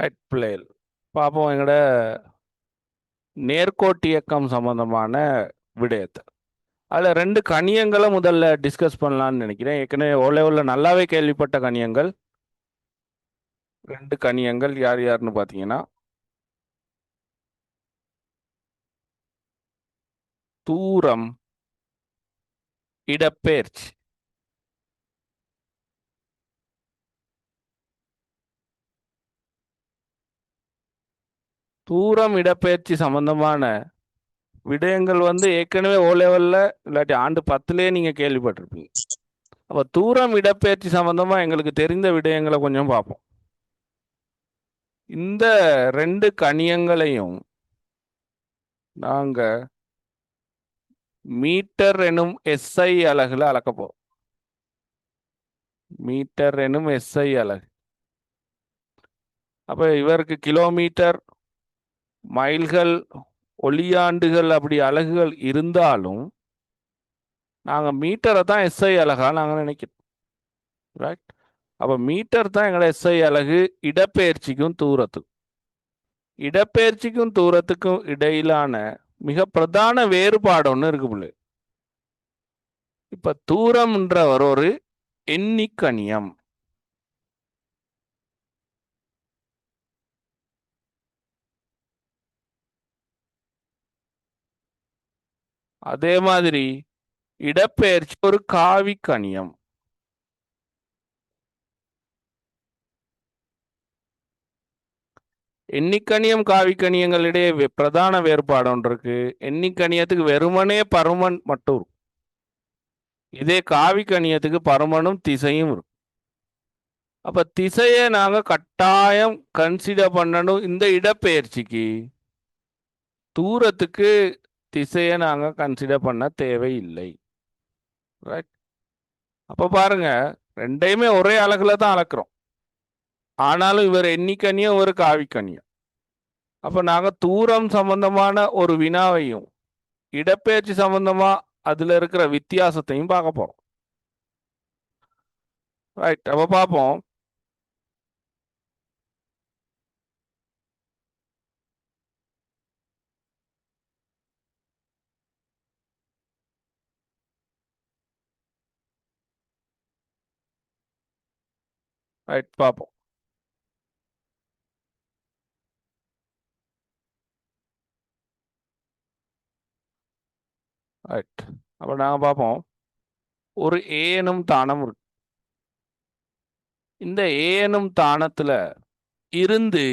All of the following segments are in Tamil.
ரைட் பிளேல் பார்ப்போம். எங்களோட நேர்கோட்டியக்கம் சம்பந்தமான விடயத்தை அதில் ரெண்டு கணியங்களை முதல்ல டிஸ்கஸ் பண்ணலான்னு நினைக்கிறேன். ஏற்கனவே ஓ லெவலில் நல்லாவே கேள்விப்பட்ட கணியங்கள் ரெண்டு கணியங்கள் யார் யாருன்னு பார்த்தீங்கன்னா, தூரம், இடப்பெயர்ச்சி. தூரம் இடப்பெயர்ச்சி சம்பந்தமான விடயங்கள் ஏற்கனவே ஓ லெவலில் இல்லாட்டி ஆண்டு 10லே நீங்கள் கேள்விப்பட்டிருப்பீங்க. அப்போ தூரம் இடப்பெயர்ச்சி சம்பந்தமா எங்களுக்கு தெரிந்த விடயங்களை கொஞ்சம் பார்ப்போம். இந்த ரெண்டு கணியங்களையும் நாங்க மீட்டர் எனும் எஸ்ஐ அலகுல அளக்க போறோம். மீட்டர் எனும் எஸ்ஐ அலகு. அப்ப இவருக்கு கிலோமீட்டர், மைல்கள், ஒளியாண்டுகள் அப்படி அலகுகள் இருந்தாலும் நாங்க மீட்டரை தான் எஸ்ஐ அலகா நாங்க நினைக்கிறோம். ரைட். அப்ப மீட்டர் தான் எங்களோட எஸ்ஐ அலகு இடப்பெயர்ச்சிக்கும் தூரத்துக்கும். இடப்பெயர்ச்சிக்கும் தூரத்துக்கும் இடையிலான மிக பிரதான வேறுபாடு ஒன்று இருக்கு பிள்ளை. இப்ப தூரம்ன்றவர் ஒரு எண்ணிக்கணியம். அதே மாதிரி இடப்பெயர்ச்சி ஒரு காவி கணியம். எண்ணிக்கணியம் காவிக்கணியங்களிடையே பிரதான வேறுபாடு ஒன்று இருக்கு. எண்ணிக்கணியத்துக்கு வெறுமனே பருமன் மட்டும் இருக்கும். இதே காவிக்கணியத்துக்கு பருமனும் திசையும் இருக்கும். அப்ப திசையை நாங்க கட்டாயம் கன்சிடர் பண்ணணும். இந்த இடப்பெயர்ச்சிக்கு தூரத்துக்கு திசையை நாங்க கன்சிடர் பண்ண தேவையில்லை. ரைட். அப்ப பாருங்க, ரெண்டையுமே ஒரே அலகுல தான் அளக்குறோம். ஆனாலும் இவர் எண்ணிக்கணியம் ஒரு காவிக்கணியம். அப்ப நாங்க தூரம் சம்பந்தமான ஒரு வினாவையும் இடப்பெயர்ச்சி சம்பந்தமா அதுல இருக்கிற வித்தியாசத்தையும் பார்க்க போறோம். ரைட். அப்ப பார்ப்போம். ரைட், பார்ப்போம். ரைட். அப்ப நாங்க பார்ப்போம். ஒரு ஏ எனும் தானம் இருக்கு. இந்த ஏ எனும் தானத்துல இருந்து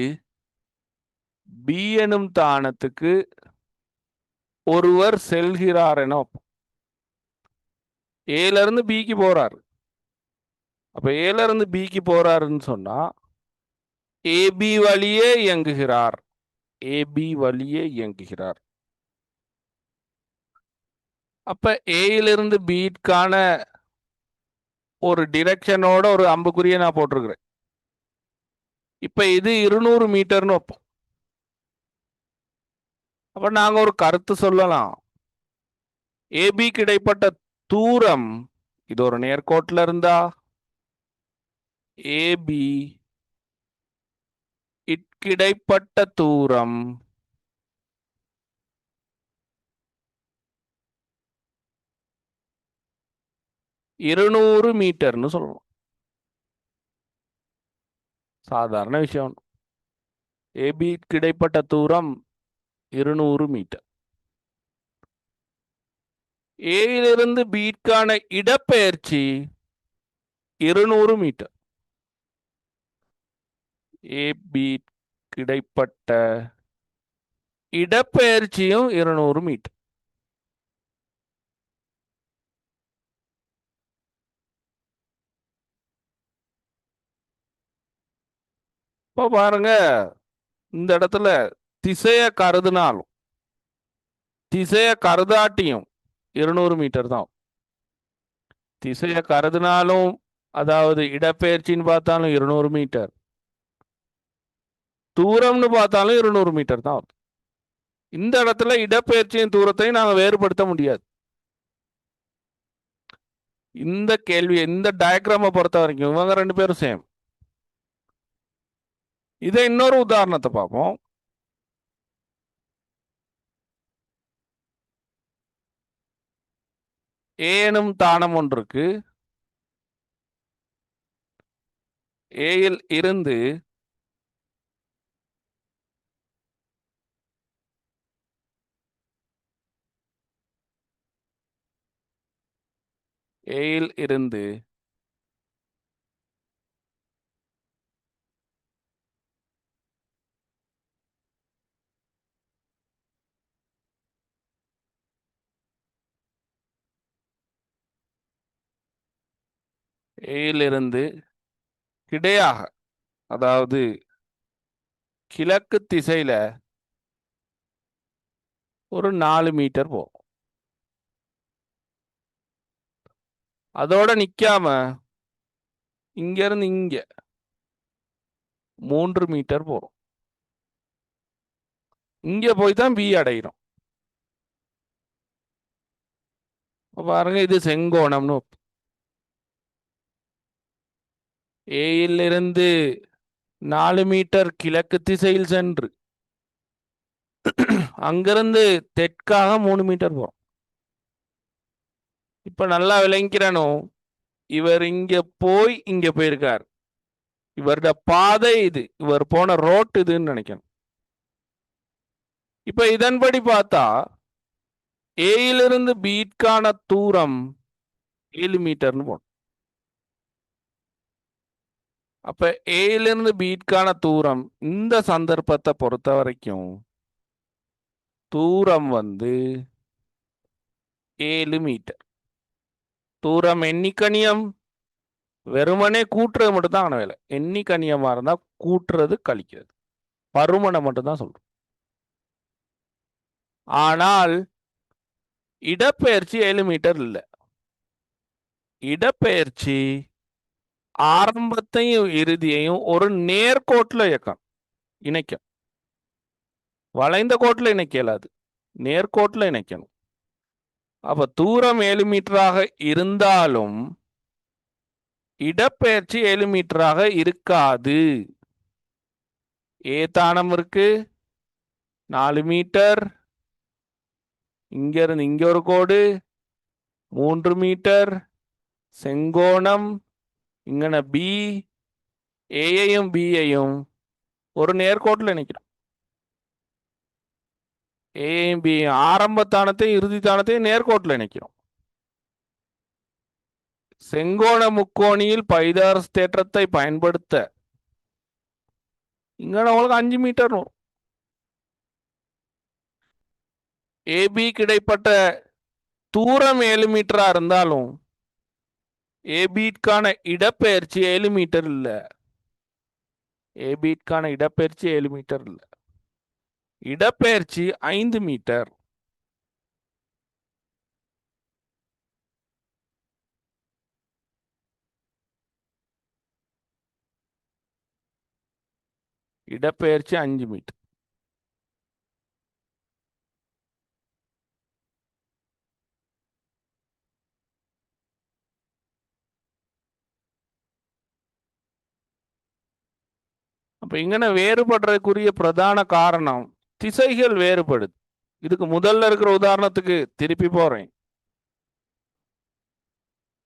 பி எனும் தானத்துக்கு ஒருவர் செல்கிறார் என ஏல இருந்து பிக்கு போறாரு. அப்ப ஏல இருந்து பிக்கு போறாருன்னு சொன்னா ஏபி வழியே இயங்குகிறார். ஏபி வழியே இயங்குகிறார். அப்ப ஏயிலிருந்து பிக்கான ஒரு டிரெக்ஷனோட ஒரு அம்புக்குறியை நான் போட்டிருக்கிறேன். இப்ப இது 200 மீட்டர்னு வைப்போம். அப்ப நாங்க ஒரு கருத்து சொல்லலாம். ஏபி கிடைப்பட்ட தூரம் இது ஒரு நேர்கோட்டில் இருந்தா ஏபி கிடைப்பட்ட தூரம் இருநூறு மீட்டர்னு சொல்லணும். சாதாரண விஷயம். ஏபி கிடைப்பட்ட தூரம் 200 மீட்டர். ஏயிலிருந்து பிக்கான இடப்பெயர்ச்சி 200 மீட்டர். ஏபி கிடைப்பட்ட இடப்பெயர்ச்சியும் 200 மீட்டர். இப்போ பாருங்க, இந்த இடத்துல திசைய கருதுனாலும் திசைய கருதாட்டியும் 200 மீட்டர் தான். திசைய கருதுனாலும் அதாவது இடப்பெயர்ச்சின்னு பார்த்தாலும் 200 மீட்டர், தூரம்னு பார்த்தாலும் 200 மீட்டர் தான். இந்த இடத்துல இடப்பெயர்ச்சியின் தூரத்தையும் நாங்கள் வேறுபடுத்த முடியாது. இந்த கேள்வி இந்த டயக்ராமை பொறுத்த வரைக்கும் இவங்க ரெண்டு பேரும் சேம். இதை இன்னொரு உதாரணத்தை பார்ப்போம். ஏனும் தானம் ஒன்றுக்கு ஏயில் இருந்து ஏயில் இருந்து ஏயிலிருந்து கிடையாக, அதாவது கிழக்கு திசையில ஒரு 4 மீட்டர் போகும். அதோட நிக்காம இங்க இருந்து இங்க 3 மீட்டர் போறோம். இங்க போய் தான் பி அடைகிறோம். பாருங்க, இது செங்கோணம்னு. ஏயிலிருந்து 4 மீட்டர் கிழக்கு திசையில் சென்று அங்கிருந்து தெற்காக 3 மீட்டர் போறோம். இப்ப நல்லா விளங்கிறனும், இவர் இங்க போய் இங்க போயிருக்கார். இவருடைய பாதை இது, இவர் போன ரோட் இதுன்னு நினைக்கணும். இப்ப இதன்படி பார்த்தா ஏயிலிருந்து பீட்கான தூரம் 7 மீட்டர்னு போடும். அப்ப ஏயிலிருந்து பீட்கான தூரம் இந்த சந்தர்ப்பத்தை பொறுத்த வரைக்கும் தூரம் 7 மீட்டர். தூரம் எண்ணிக்கணியம் வெறுமனே கூட்டுறது மட்டும் தான் வேலை. எண்ணிக்கணியமா இருந்தா கூட்டுறது கழிக்கிறது, பருமனை மட்டும் தான் சொல்றோம். ஆனால் இடப்பெயர்ச்சி 7 மீட்டர் இல்லை. இடப்பெயர்ச்சி ஆரம்பத்தையும் இறுதியையும் ஒரு நேர்கோட்டில் இணைக்கும். வளைந்த கோட்டில் இணைக்க இயலாது, நேர்கோட்டில் இணைக்கணும். அப்ப தூரம் 7 மீட்டராக இருந்தாலும் இடப்பெயர்ச்சி 7 மீட்டராக இருக்காது. ஏ தானம் இருக்கு 4 மீட்டர், இங்க இருந்து இங்க ஒரு கோடு 3 மீட்டர், செங்கோணம் இங்கன பி, ஏயையும் பியையும் ஒரு நேர்கோட்டில் இணைக்கிறோம். ஏயும் பி ஆரம்ப தானத்தையும் இறுதி தானத்தையும் நேர்கோட்டில் இணைக்கிறோம். செங்கோண முக்கோணியில் பைதாரஸ் தேற்றத்தை பயன்படுத்த இங்க உங்களுக்கு 5 மீட்டர் வரும். ஏபி கிடைப்பட்ட தூரம் 7 மீட்டரா இருந்தாலும் ஏபிக்கான இடப்பெயர்ச்சி 7 மீட்டர் இல்ல. ஏபிக்கான இடப்பெயர்ச்சி 7 மீட்டர் இல்ல, இடப்பெயர்ச்சி 5 மீட்டர். இடப்பெயர்ச்சி 5 மீட்டர். அப்ப இங்கன வேறுபடுறதுக்குரிய பிரதான காரணம் திசைகள் வேறுபடுது. இதுக்கு முதல்ல இருக்கிற உதாரணத்துக்கு திருப்பி போறேன்.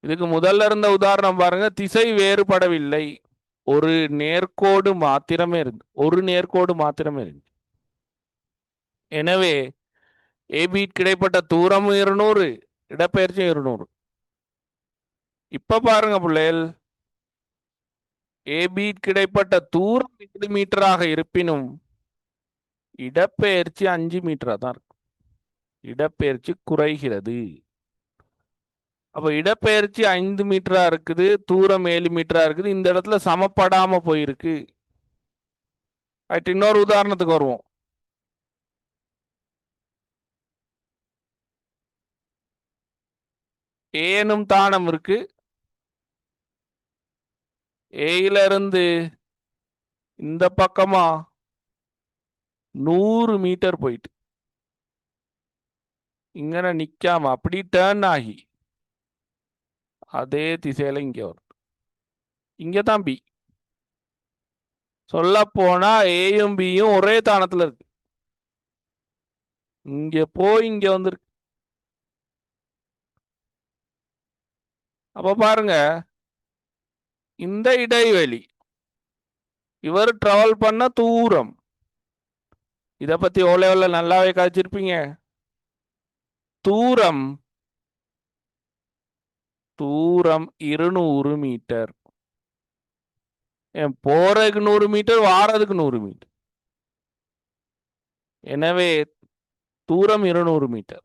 இதுக்கு முதல்ல இருந்த உதாரணம் பாருங்க, திசை வேறுபடவில்லை, ஒரு நேர்கோடு மாத்திரமே இருந்து. எனவே ஏபி கிடைப்பட்ட தூரம் 200, இடப்பெயர்ச்சி 200. இப்ப பாருங்க பிள்ளைகள், ஏபி கிடைப்பட்ட தூரம் 7 மீட்டராக இருப்பினும் இடப்பெயர்ச்சி 5 மீட்டரா தான் இருக்கும். இடப்பெயர்ச்சி குறைகிறது. அப்ப இடப்பெயர்ச்சி 5 மீட்டரா இருக்குது, தூரம் 7 மீட்டரா இருக்குது. இந்த இடத்துல சமப்படாம போயிருக்கு. இன்னொரு உதாரணத்துக்கு வருவோம். ஏனும் தானம் இருக்கு. ஏயில இருந்து இந்த பக்கமா 100 மீட்டர் போயிட்டு இங்கன நிக்காம அப்படி டர்ன் ஆகி அதே திசையில இங்க வரும். இங்கதான் பி. சொல்ல போனா ஏயும் பியும் ஒரே தானத்துல இருக்கு. இங்க போய் இங்க வந்துருக்கு. அப்ப பாருங்க, இந்த இடைவெளி இவர் டிராவல் பண்ண தூரம், இத பத்தி ஓ லெவல்ல நல்லாவே காய்ச்சிருப்பீங்க. தூரம் 200 மீட்டர். போறதுக்கு 100 மீட்டர், வாரதுக்கு 100 மீட்டர். எனவே தூரம் 200 மீட்டர்.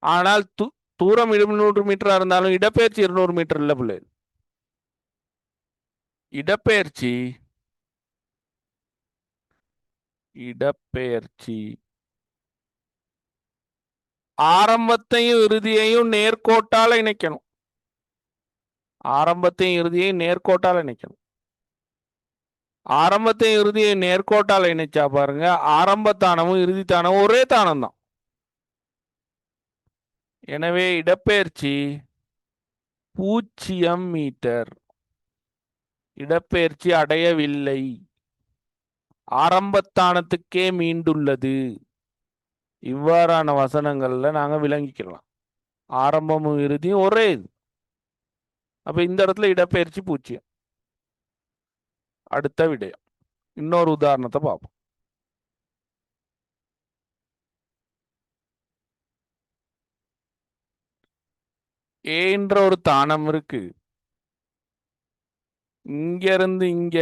ஆனால் தூரம் 200 மீட்டரா இருந்தாலும் இடப்பெயர்ச்சி 200 மீட்டர் இல்ல பிள்ளை. இடப்பெயர்ச்சி ஆரம்பத்தையும் இறுதியையும் நேர்கோட்டால இணைக்கணும். ஆரம்பத்தையும் இறுதியையும் நேர்கோட்டால இணைக்கணும். ஆரம்பத்தையும் இறுதியை நேர்கோட்டால இணைச்சா பாருங்க, ஆரம்பத்தானமும் இறுதி தானமும் ஒரே தானம் தான். எனவே இடப்பெயர்ச்சி 0 மீட்டர். இடப்பெயர்ச்சி அடையவில்லை, ஆரம்பத்தானத்துக்கே மீண்டுள்ளது. இவ்வாறான வசனங்கள்ல நாங்க விளங்கிக்கலாம். ஆரம்பமும் இறுதியும் ஒரே இது. அப்ப இந்த இடத்துல இடப்பெயர்ச்சி 0. அடுத்த விடயம், இன்னொரு உதாரணத்தை பார்ப்போம். ஏன்ற ஒரு தானம் இருக்கு. இங்க இருந்து இங்க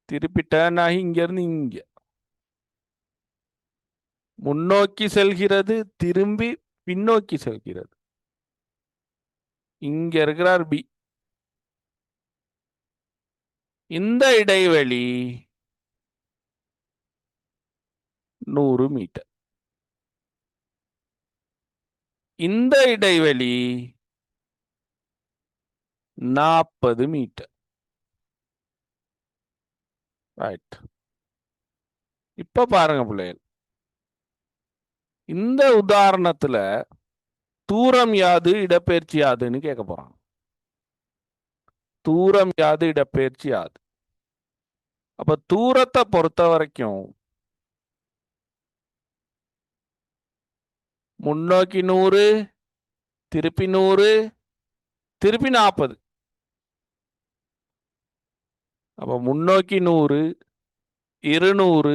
திருப்பி டர்ன் ஆகி இங்க இருந்து இங்க முன்னோக்கி செல்கிறது, திரும்பி பின்னோக்கி செல்கிறது. இங்க இருக்கிறார் பி. இந்த இடைவெளி 100 மீட்டர். இந்த இடைவெளி 40 மீட்டர். ரைட். இப்ப பாருங்க பிள்ளைகள், இந்த உதாரணத்துல தூரம் யாது இடப்பெயர்ச்சி யாதுன்னு கேட்க போறாங்க. தூரம் யாது இடப்பெயர்ச்சி யாது? அப்ப தூரத்தை பொறுத்த வரைக்கும் முன்னோக்கி 100, திருப்பி 100, திருப்பி 40. அப்ப முன்னோக்கி 100, 200,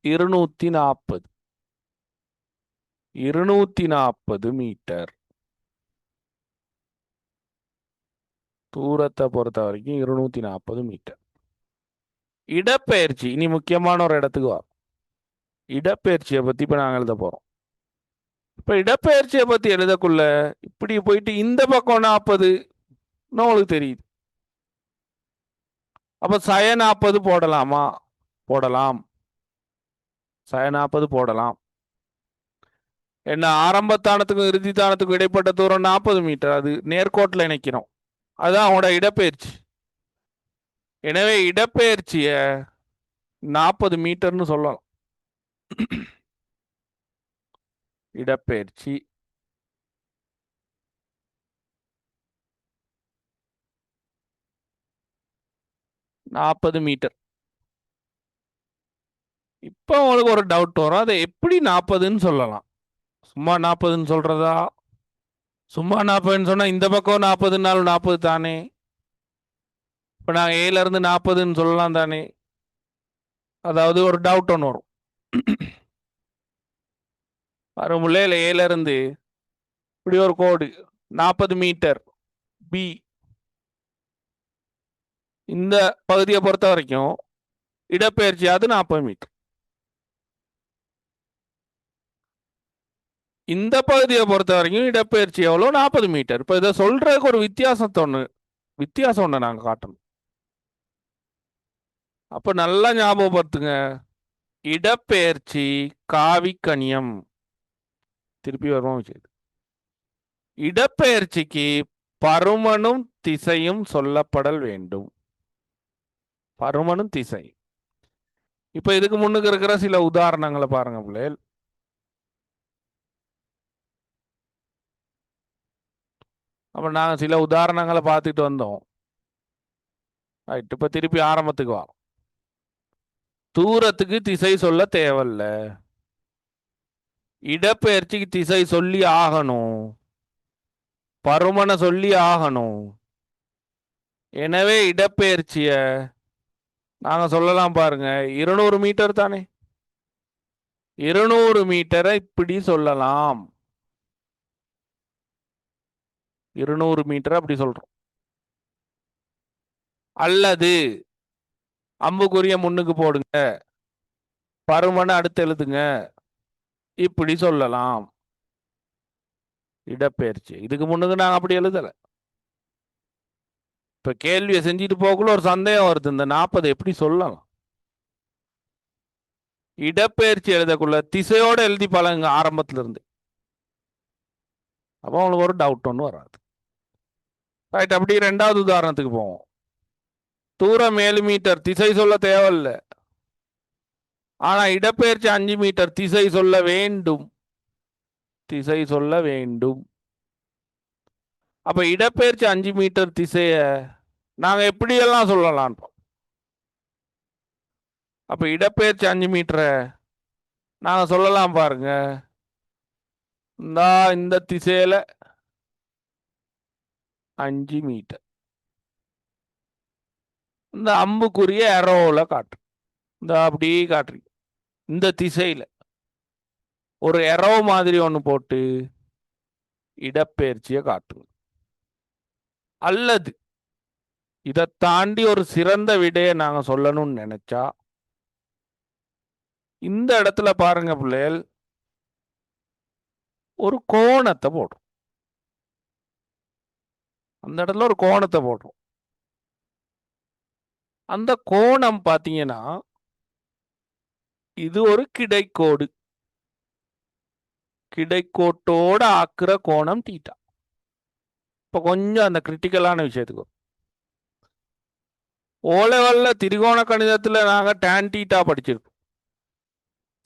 240. 240 மீட்டர். தூரத்தை பொறுத்த வரைக்கும் 240 மீட்டர். இடப்பெயர்ச்சி, இனி முக்கியமான ஒரு இடத்துக்கு வரும். இடப்பெயர்ச்சியை பத்தி இப்ப நாங்க எழுத போறோம். இப்ப இடப்பெயர்ச்சியை பத்தி எழுதக்குள்ள இப்படி போயிட்டு இந்த பக்கம் 40 உங்களுக்கு தெரியுது. அப்ப சய 40 போடலாமா? போடலாம். சய 40 போடலாம். என்ன, ஆரம்பத்தானத்துக்கும் இறுதி தானத்துக்கும் இடைப்பட்ட தூரம் 40 மீட்டர். அது நேர்கோட்டில் இணைக்கிறோம். அதுதான் அவனோட இடப்பெயர்ச்சி. எனவே இடப்பெயர்ச்சிய 40 மீட்டர்னு சொல்லலாம். இடப்பெயர்ச்சி நாற்பது மீட்டர். இப்ப உங்களுக்கு ஒரு டவுட் வரும், அதை எப்படி 40ன்னு சொல்லலாம்? சும்மா 40ன்னு சொல்றதா? சும்மா 40ன்னு சொன்னா இந்த பக்கம் 40 40 தானே. இப்ப நான் ஏல இருந்து 40ன்னு சொல்லலாம் தானே. அதாவது ஒரு டவுட் ஒன்று வரும். வரும்ல, ஏல இருந்து இப்படி ஒரு கோடு 40 மீட்டர் பி. இந்த பகுதியை பொறுத்த வரைக்கும் இடப்பெயர்ச்சியாவது 40 மீட்டர். இந்த பகுதியை பொறுத்த வரைக்கும் இடப்பெயர்ச்சி எவ்வளோ? 40 மீட்டர். இப்ப இதை சொல்றதுக்கு ஒரு வித்தியாசம் ஒண்ணு நாங்க காட்டணும். அப்ப நல்லா ஞாபகப்படுத்துங்க, இடப்பெயர்ச்சி காவிக்கணியம். திருப்பி வருவோம். இடப்பெயர்ச்சிக்கு பருமனும் திசையும் சொல்லப்படல் வேண்டும். பருமனும் திசை. இப்ப இதுக்கு முன்னுக்கு இருக்கிற சில உதாரணங்களை பாருங்க பிள்ளைகள். அப்ப நாங்க சில உதாரணங்களை பார்த்துட்டு வந்தோம். ரைட். இப்ப திருப்பி ஆரம்பத்துக்கு வரும். தூரத்துக்கு திசை சொல்ல தேவையில்ல, இடப்பெயர்ச்சிக்கு திசை சொல்லி ஆகணும், பருமனை சொல்லி ஆகணும். எனவே இடப்பெயர்ச்சிய நாங்க சொல்லலாம் பாருங்க, 200 மீட்டர் தானே, 200 மீட்டரை இப்படி சொல்லலாம். 200 மீட்டர் அப்படி சொல்றோம். அல்லது அம்புக்குரிய முன்னுக்கு போடுங்க, பருமனை அடுத்து எழுதுங்க, இப்படி சொல்லலாம். இடப்பெயர்ச்சி இதுக்கு முன்னுக்கு நாங்க அப்படி எழுதல. இப்ப கேள்வியை செஞ்சுட்டு போக்குள்ள ஒரு சந்தேகம் வருது, இந்த 40 எப்படி சொல்லலாம்? இடப்பெயர்ச்சி எழுதக்குள்ள திசையோட எழுதி பழகுங்க ஆரம்பத்துல இருந்து, அப்போ உங்களுக்கு ஒரு டவுட் ஒன்று வராது. ரைட். அப்படி 2வது உதாரணத்துக்கு போவோம். தூரம் 7 மீட்டர், திசை சொல்ல தேவையில்ல, ஆனா இடப்பெயர்ச்சி 5 மீட்டர், திசை சொல்ல வேண்டும், திசை சொல்ல வேண்டும். அப்ப இடப்பெயர்ச்சி 5 மீட்டர் திசைய நாங்க எப்படியெல்லாம் சொல்லலாம்? அப்ப இடப்பெயர்ச்சி 5 மீட்டரை நாங்க சொல்லலாம் பாருங்க, இந்த திசையில 5 மீட்டர், இந்த அம்புக்குரிய அரோல காட்டு, இந்த அப்படி காட்டுறீங்க, இந்த திசையில ஒரு எரோ மாதிரி ஒன்று போட்டு இடப்பெயர்ச்சியை காட்டுங்க. அல்லது இதை தாண்டி ஒரு சிறந்த விடையை நாங்க சொல்லணும்னு நினைச்சா, இந்த இடத்துல பாருங்க பிள்ளைகள், ஒரு கோணத்தை போடுறோம். அந்த இடத்துல ஒரு கோணத்தை போடுறோம். அந்த கோணம் பார்த்தீங்கன்னா இது ஒரு கிடைக்கோடு, கிடைக்கோட்டோட ஆக்குற கோணம் தீட்டா. இப்ப கொஞ்சம் அந்த கிரிட்டிக்கலான விஷயத்துக்கு, ஓ லெவல்ல திரிகோண கணிதத்துல நாங்க tan தீட்டா படிச்சிருக்கோம்,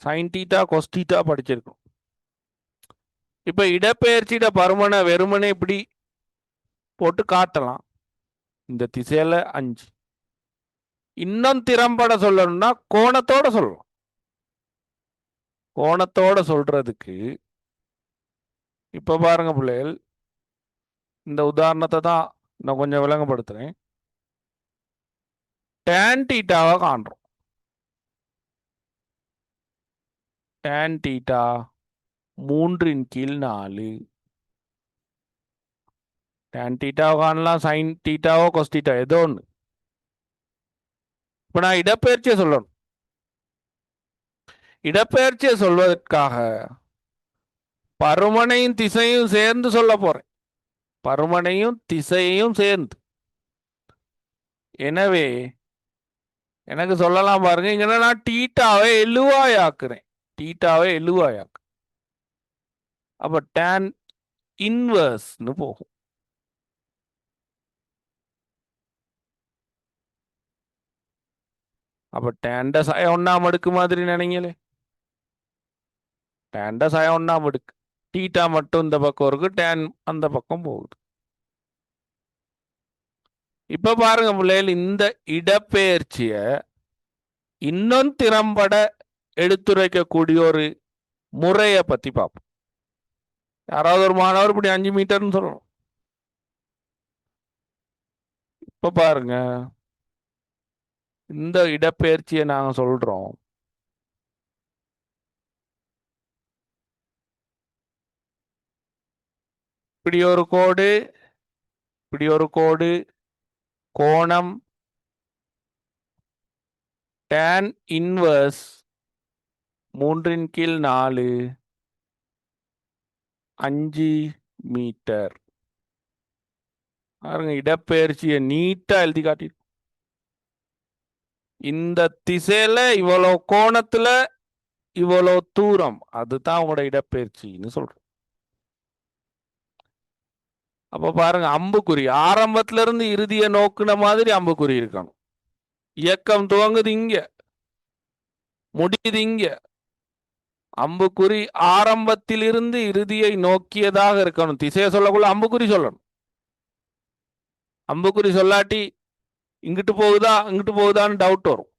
sin தீட்டா cos தீட்டா படிச்சிருக்கோம். இப்ப இடப்பெயர்ச்சியிட பருமனை வெறுமனே இப்படி போட்டு காட்டலாம், இந்த திசையில 5. இன்னும் திறம்பட சொல்லணும்னா கோணத்தோட சொல்லலாம். கோணத்தோட சொல்றதுக்கு இப்ப பாருங்க பிள்ளைகள், இந்த உதாரணத்தை தான் நான் கொஞ்சம் விளங்கப்படுத்துறேன். tan தீட்டாவை காண்றோம். tan theta 3/4. tan தீட்டாவை காணலாம், sin தீட்டாவோ cos தீட்டா ஏதோ ஒன்று. இப்ப நான் இடப்பெயர்ச்சியை சொல்லணும். இடப்பெயர்ச்சியை சொல்வதற்காக பருமனையும் திசையும் சேர்ந்து சொல்ல போறேன், பருமனையும் திசையையும் சேர்ந்து. எனவே எனக்கு சொல்லலாம் பாருங்க, இங்க நான் தீட்டாவை எழுவாயாக்குறேன், தீட்டாவை எழுவாயாக்கு. அப்ப tan இன்வர்ஸ்னு போகும். அப்ப tan சாய 1 அடுக்கு மாதிரி நினைங்களே, tan சாய 1 அடுக்கு, தீட்டா மட்டும் இந்த பக்கம் இருக்கு, tan அந்த பக்கம் போகுது. இப்ப பாருங்க பிள்ளைகள், இந்த இடப்பெயர்ச்சிய இன்னும் திறம்பட எடுத்துரைக்கக்கூடிய ஒரு முறையை பத்தி பார்ப்போம். யாராவது ஒரு மாணவர் இப்படி 5 மீட்டர்னு சொல்லணும். இப்ப பாருங்க, இந்த இடப்பெயர்ச்சியை நாங்க சொல்றோம், இப்படி ஒரு கோடு, இப்படி ஒரு கோடு, கோணம் tan இன்வர்ஸ் 3/4 5 மீட்டர். பாருங்க, இடப்பெயர்ச்சியை நீட்டா எழுதி காட்டி, இந்த திசையில இவ்வளவு கோணத்துல இவ்வளவு தூரம், அதுதான் உங்களோட இடப்பெயர்ச்சின்னு சொல்றோம். அப்ப பாருங்க, அம்புக்குறி ஆரம்பத்துல இருந்து இறுதியை நோக்குன மாதிரி அம்புக்குறி இருக்கணும். இயக்கம் துவங்குது இங்க, முடியுது இங்க. அம்புக்குறி ஆரம்பத்தில் இருந்து இறுதியை நோக்கியதாக இருக்கணும். திசையை சொல்லக்குள்ள அம்புக்குறி சொல்லணும். அம்புக்குறி சொல்லாட்டி இங்கிட்டு போகுதா இங்கிட்டு போகுதான்னு டவுட் வரும்.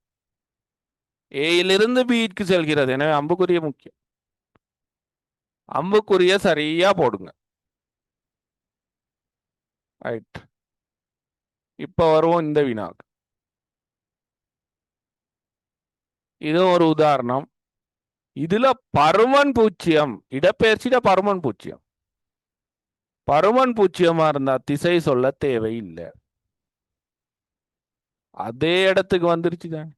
ஏயிலிருந்து பிக்கு செல்கிறது. எனவே அம்புக்குரிய முக்கியம். அம்புக்குரிய சரியா போடுங்க. ரைட். இப்ப வருவோம் இந்த வினாக்கு. இதுவும் ஒரு உதாரணம். இதுல பருமன் பூச்சியம், இடப்பெயர்ச்சியில பருமன் பூச்சியம். பருமன் பூச்சியமா இருந்தா திசை சொல்ல தேவையில்லை. அதே இடத்துக்கு வந்துருச்சு தானே.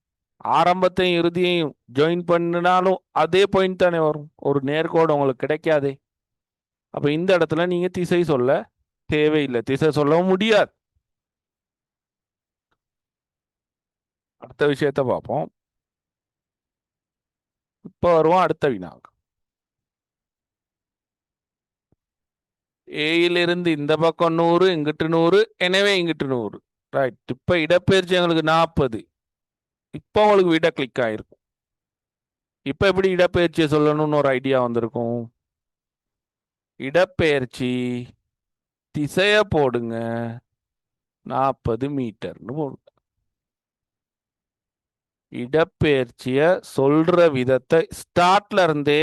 ஆரம்பத்தையும் இறுதியையும் ஜாயின் பண்ணினாலும் அதே பாயிண்ட் தானே வரும். ஒரு நேர்கோடு உங்களுக்கு கிடைக்காதே. அப்ப இந்த இடத்துல நீங்க திசை சொல்ல தேவையில்லை, திசை சொல்லவும் முடியாது. அடுத்த விஷயத்த பார்ப்போம். இப்ப வருவோம் அடுத்த வினாக்கு. ஏயிலிருந்து இந்த பக்கம் 100, இங்கிட்டு 100, எனவே இங்கிட்டு 100. ரைட். இப்ப இடப்பெயர்ச்சி எங்களுக்கு 40. இப்ப உங்களுக்கு விட கிளிக் ஆயிருக்கும். இப்ப எப்படி இடப்பெயர்ச்சியை சொல்லணும்னு ஒரு ஐடியா வந்திருக்கும். இடப்பெயர்ச்சி திசைய போடுங்க, 40 மீட்டர்னு போடுங்க. இடப்பெயர்ச்சிய சொல்ற விதத்தை ஸ்டார்ட்ல இருந்தே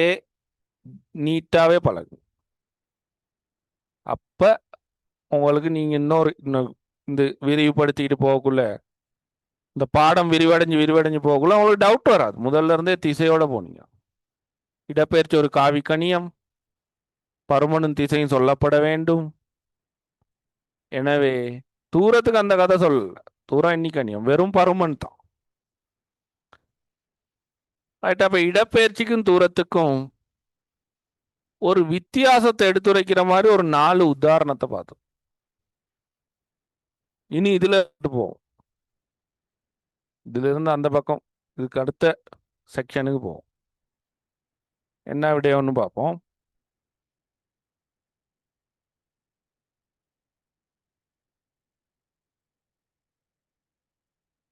நீட்டாவே பழகு. அப்ப உங்களுக்கு நீங்க இன்னொரு இந்த விரிவுபடுத்திக்கிட்டு போகக்குள்ள, இந்த பாடம் விரிவடைஞ்சு போகக்குள்ள உங்களுக்கு டவுட் வராது. முதல்ல இருந்தே திசையோட போனீங்க. இடப்பெயர்ச்சி ஒரு காவி கணியம், பருமனும் திசையும் சொல்லப்பட வேண்டும். எனவே தூரத்துக்கு அந்த கதை சொல்லல. தூரம் எண்ணி கணியம், வெறும் பருமன் தான். ரைட். அப்ப இடப்பெயர்ச்சிக்கும் தூரத்துக்கும் ஒரு வித்தியாசத்தை எடுத்துரைக்கிற மாதிரி ஒரு 4 உதாரணத்தை பார்த்தோம். இனி இதுல போவோம். இதுல இருந்து அந்த பக்கம் இதுக்கு அடுத்த செக்ஷனுக்கு போவோம். என்ன விடயம்னு பார்ப்போம்.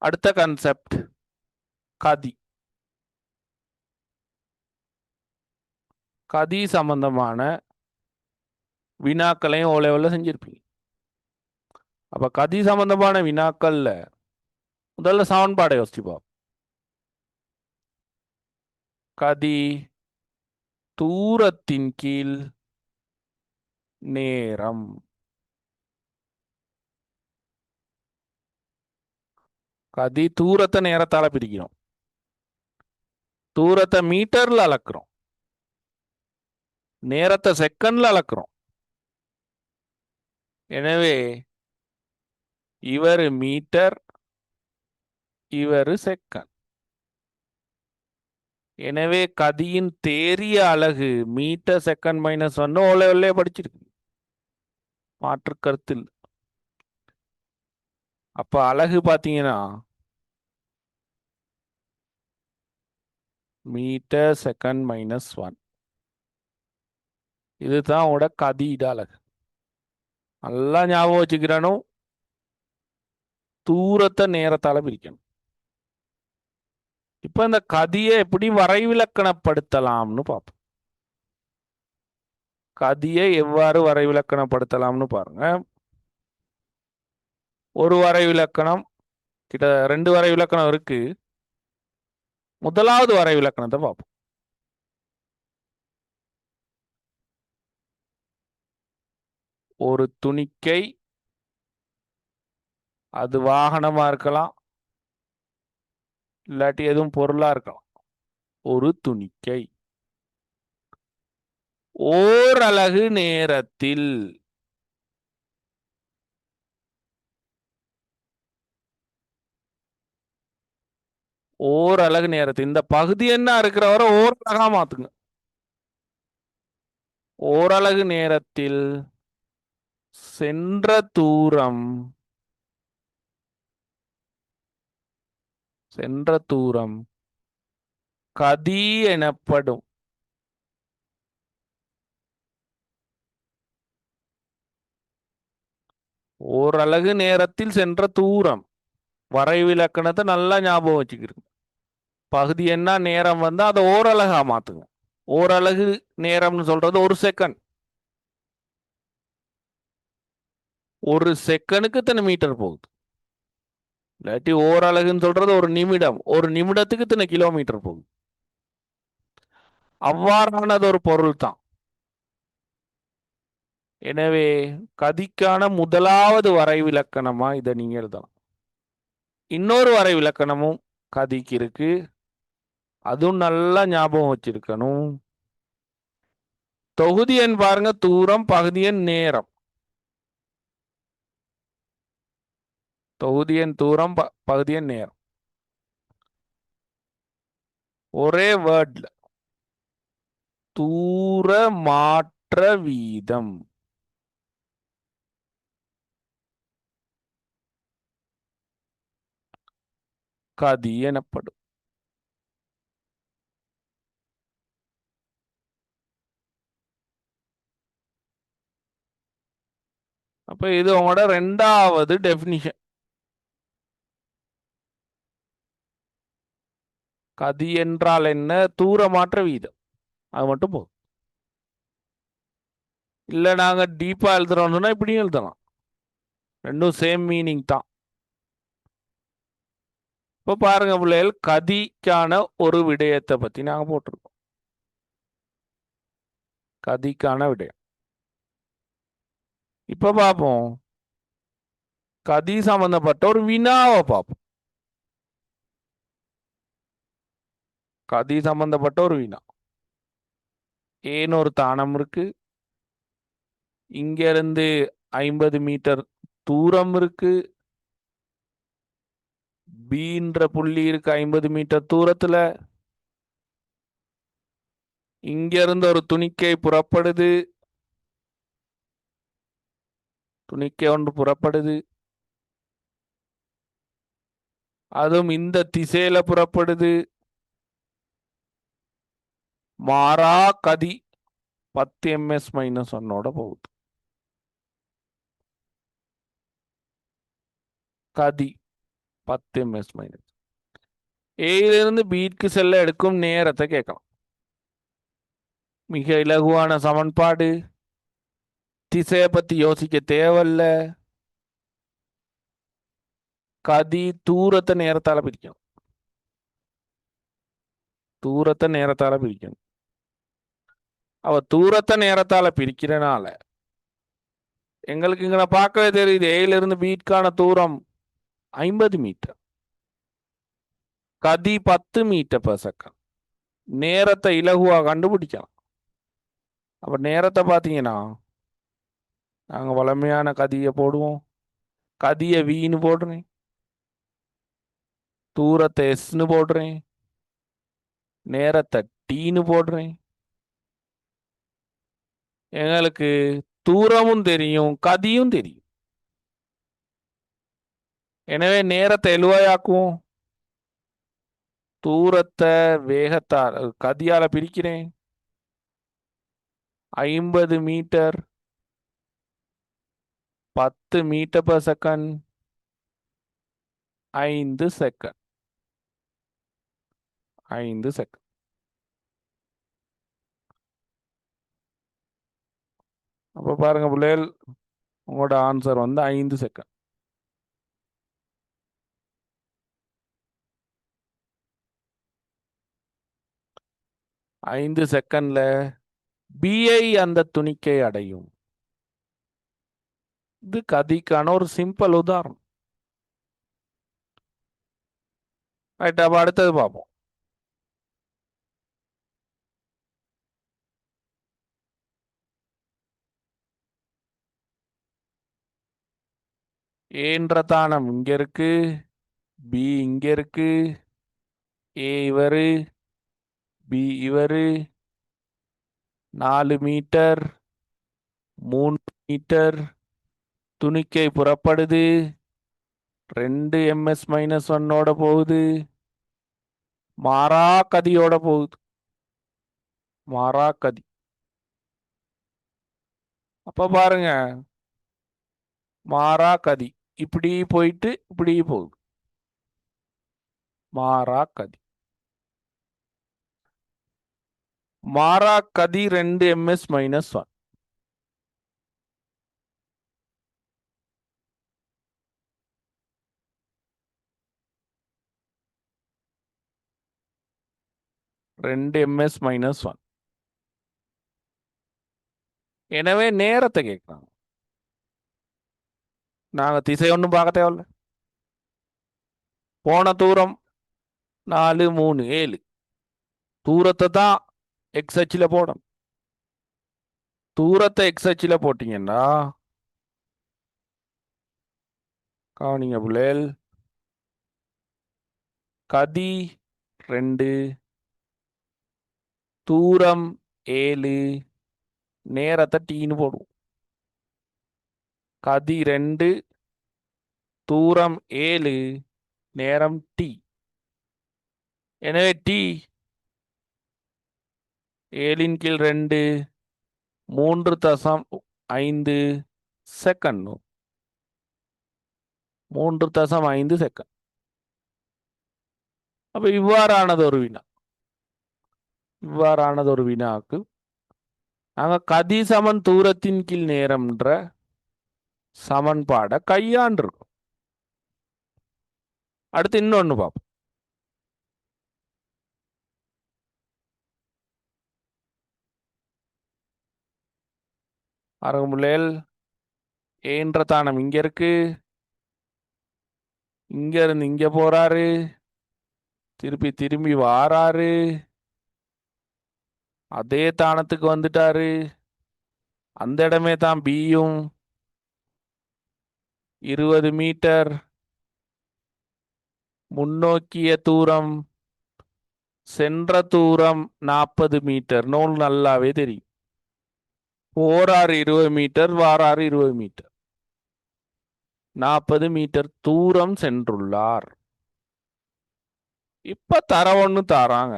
அடுத்த கான்செப்ட் கதி. கதி சம்பந்தமான வினாக்களையும் ஓ லெவல்ல செஞ்சிருப்பீங்க. அப்ப கதி சம்பந்தமான வினாக்கள்ல முதல்ல சமன்பாடை யோசிச்சுப்போம். கதி தூரத்தின் கீழ் நேரம். கதி தூரத்தை நேரத்தால பிரிக்கிறோம். தூரத்தை மீட்டர்ல அளக்குறோம், நேரத்தை செகண்ட்ல அளக்குறோம். எனவே இவர் மீட்டர், இவர் செகண்ட். எனவே கதியின் தேறிய அலகு மீட்டர் செகண்ட் -1 ஓ லெவல்லே படிச்சிருக்கு, மாற்று கருத்தில். அப்ப அலகு பாத்தீங்கன்னா மீட்டர் செகண்ட் -1. இதுதான் உங்களோட கதியிட அலகு. நல்லா ஞாபகம் வச்சுக்கிறனும். தூரத்தை நேரத்தால பிரிக்கணும். இப்ப இந்த கதியை எப்படி வரைவிலக்கணப்படுத்தலாம்னு பார்ப்போம். கதியை எவ்வாறு வரைவிலக்கணப்படுத்தலாம்னு பாருங்க. ஒரு வரைவிலக்கணம், கிட்ட 2 வரைவிலக்கணம் இருக்கு. முதலாவது வரைவிலக்கணத்தை பார்ப்போம். ஒரு துணிக்கை, அது வாகனமா இருக்கலாம், இல்லாட்டி எதுவும் பொருளா இருக்கலாம். ஒரு துணிக்கை ஓரலகு நேரத்தில் ஓரலகு நேரத்தில் இந்த பகுதி என்ன இருக்கிற வரை ஓரலகா மாத்துங்க. ஓரலகு நேரத்தில் சென்ற தூரம் கதி எனப்படும். ஓரலகு நேரத்தில் சென்ற தூரம் வரைவிலக்கணத்தை நல்லா ஞாபகம் வச்சுக்கிறீங்க. பகுதி என்ன நேரம் வந்து அதை ஓரலகா மாத்துங்க. ஓரலகு நேரம்னு சொல்றது 1 செகண்ட். 1 செகண்டுக்கு இத்தனை மீட்டர் போகுது. இல்லாட்டி ஓரலகுன்னு சொல்றது ஒரு நிமிடம், ஒரு நிமிடத்துக்கு இத்தனை கிலோமீட்டர் போகுது. அவ்வாறானது ஒரு பொருள் தான். எனவே கதிக்கான முதலாவது வரைவிலக்கணமா இதை நீங்க எழுதலாம். இன்னொரு வரைவிலக்கணமும் கதிக்கு இருக்கு, அதுவும் நல்லா ஞாபகம் வச்சிருக்கணும். தொகுதி எண் பாருங்க, தூரம், பகுதி எண், நேரம். தொகுதி எண் தூரம், பகுதி எண் நேரம், ஒரே வேர்ட்ல. தூர மாற்ற வீதம். கதி எனப்படும். அப்ப இது உங்களோட ரெண்டாவது டெபினிஷன். கதி என்றால் என்ன? தூர மாற்ற வீதம். அது மட்டும் போதும். இல்ல நாங்க டீப்பா எழுதுறோம்னா இப்படியும் எழுதலாம், ரெண்டும் சேம் மீனிங் தான். இப்ப பாருங்க பிள்ளைகள், கதிக்கான ஒரு விடயத்தை பத்தி நாங்க போட்டிருக்கோம். கதிக்கான விடயம். இப்ப பார்ப்போம், கதி சம்பந்தப்பட்ட ஒரு வினாவை பார்ப்போம். கதி சம்பந்தப்பட்ட ஒரு வினா. ஏன்னு ஒரு தானம் இருக்கு, இங்க இருந்து 50 மீட்டர் தூரம் இருக்கு, பீன்ற புள்ளி இருக்கு 50 மீட்டர் தூரத்துல. இங்க இருந்து ஒரு துணிக்கை புறப்படுது, துணிக்கை ஒன்று புறப்படுது, அதுவும் இந்த திசையில புறப்படுது. மாறா கதி 10 ms -1 போகுது. கதி 10 ms-. ஏயிலிருந்து பீட்க்கு செல்ல எடுக்கும் நேரத்தை கேட்கலாம். மிக இலகுவான சமன்பாடு, திசையை பத்தி யோசிக்க தேவையில்ல. கதி தூரத்தை நேரத்தால பிரிக்கணும். தூரத்தை நேரத்தால பிரிக்கணும். அவ தூரத்தை நேரத்தால பிரிக்கிறனால எங்களுக்கு இங்க பார்க்கவே தெரியுது, ஏயிலிருந்து பீட்கான தூரம் 50 மீட்டர், கதி 10 மீட்டர்/செகண்ட். நேரத்தை இலகுவா கண்டுபிடிக்கலாம். அப்ப நேரத்தை பார்த்தீங்கன்னா நாங்க வளமையான கதியை போடுவோம். கதியை வீன்னு போடுறேன், தூரத்தை எஸ்ன்னு போடுறேன், நேரத்தை டீன்னு போடுறேன். எங்களுக்கு தூரமும் தெரியும், கதியும் தெரியும். எனவே நேரத்தை எழுவாயாக்குவோம். தூரத்தை வேகத்தால் கதியால பிரிக்கிறேன். 50 மீட்டர் 10 மீட்டர்/செகண்ட், 5 செகண்ட். 5 செகண்ட். அப்ப பாருங்க பிள்ளைகள், உங்களோட ஆன்சர் 5 செகண்ட். 5 செகண்ட்ல பிஐ அந்த துணிக்கை அடையும். இது கதிக்கான ஒரு சிம்பிள் உதாரணம். ரைட், அப்ப அடுத்தது பார்ப்போம். ஏன்ற தானம் இங்க இருக்கு, பி இங்க இருக்கு, ஏ இவரு, பி இவரு. 4 மீட்டர், 3 மீட்டர், துணிக்கை புறப்படுது, 2 ms-1 போகுது, மாறா கதியோட போகுது. மாறா கதி. அப்ப பாருங்க, மாறா கதி இப்படி போயிட்டு இப்படி போகுது. மாறா கதி. மாறா கதி 2 ms-1. 2 ms minus 1. எனவே நேரத்தை கேட்குறாங்க. நாங்க திசை ஒன்றும் பார்க்க தேவையில்ல. போன தூரம் 4 3 7. தூரத்தை தான் எக்ஸ் அச்சில் போடணும். தூரத்தை எக்ஸ் அச்சில் போட்டீங்கன்னா கவனிங்க புள்ளேல், கதி 2, தூரம் 7, நேரத்தை டீன்னு போடுவோம். கதி 2, தூரம் 7, நேரம் டி. எனவே டி 7/2 3.5 செகண்ட். 3.5 செகண்ட். அப்ப இவ்வாறானது ஒரு வினாக்கு நாங்க கதி சமன் தூரத்தின் கீழ் நேரம்ன்ற சமன்பாடை கையாண்டிருக்கோம். அடுத்து இன்னொன்னு பார்ப்போம். அரங்குமுள்ளேல் ஏன்ற தானம் இங்க இருக்கு. இங்க இருந்து இங்க போறாரு, திரும்பி வாராரு, அதே தானத்துக்கு வந்துட்டாரு. அந்த இடமே தான் பியும். 20 மீட்டர் முன்னோக்கிய தூரம், சென்ற தூரம் 40 மீட்டர். நூல் நல்லாவே தெரியும். போறாரு 20 மீட்டர், வாராரு 20 மீட்டர், 40 மீட்டர் தூரம் சென்றுள்ளார். இப்ப தர ஒண்ணு தாராங்க.